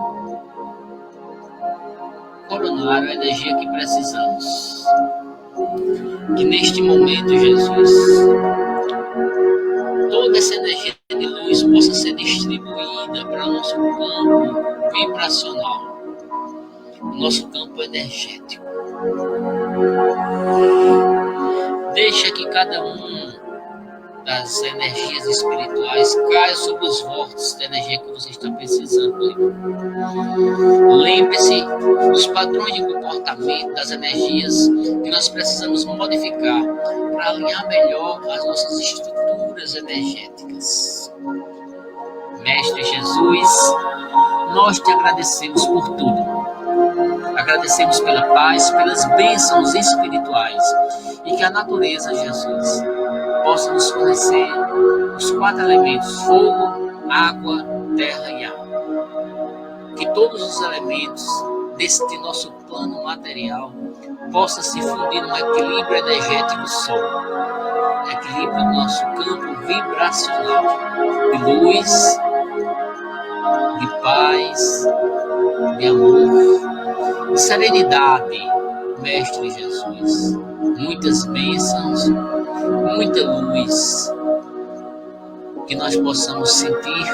coronário a energia que precisamos. Que neste momento, Jesus, toda essa energia de luz possa ser distribuída para o nosso campo vibracional, o nosso campo energético. Deixa que cada das energias espirituais caia sobre os vórtices da energia que você está precisando. Lembre-se dos padrões de comportamento, das energias que nós precisamos modificar para alinhar melhor as nossas estruturas energéticas. Mestre Jesus, nós te agradecemos por tudo. Agradecemos pela paz, pelas bênçãos espirituais e que a natureza, Jesus, possa nos fornecer os 4 elementos: fogo, água, terra e ar. Que todos os elementos deste nosso plano material possam se fundir num equilíbrio energético só. Equilíbrio do nosso campo vibracional de luz, de paz, de amor, de serenidade, Mestre Jesus. Muitas bênçãos, muita luz, que nós possamos sentir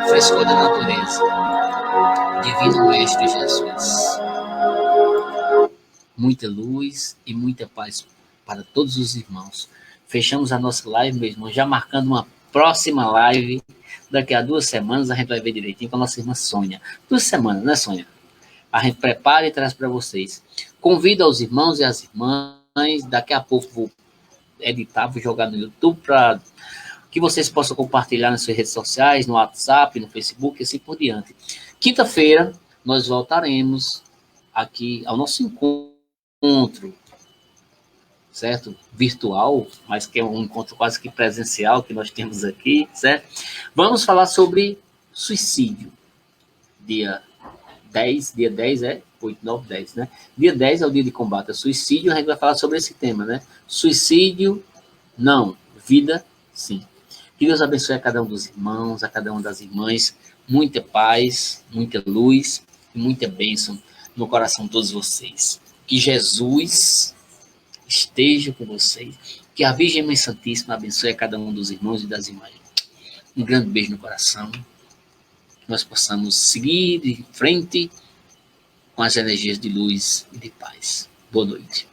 o frescor da natureza. Divino Mestre Jesus. Muita luz e muita paz para todos os irmãos. Fechamos a nossa live, meu irmão, já marcando uma próxima live. Daqui a 2 semanas a gente vai ver direitinho com a nossa irmã Sônia. 2 semanas, né, Sônia? A gente prepara e traz para vocês. Convido aos irmãos e às irmãs. Daqui a pouco vou editar, vou jogar no YouTube para que vocês possam compartilhar nas suas redes sociais, no WhatsApp, no Facebook e assim por diante. Quinta-feira, nós voltaremos aqui ao nosso encontro, certo? Virtual, mas que é um encontro quase que presencial que nós temos aqui, certo? Vamos falar sobre suicídio. Dia 10 é 8, 9, 10, né? Dia 10 é o dia de combate ao suicídio, a gente vai falar sobre esse tema, né? Suicídio, não. Vida, sim. Que Deus abençoe a cada um dos irmãos, a cada uma das irmãs. Muita paz, muita luz e muita bênção no coração de todos vocês. Que Jesus esteja com vocês. Que a Virgem Mãe Santíssima abençoe a cada um dos irmãos e das irmãs. Um grande beijo no coração. Que nós possamos seguir em frente com as energias de luz e de paz. Boa noite.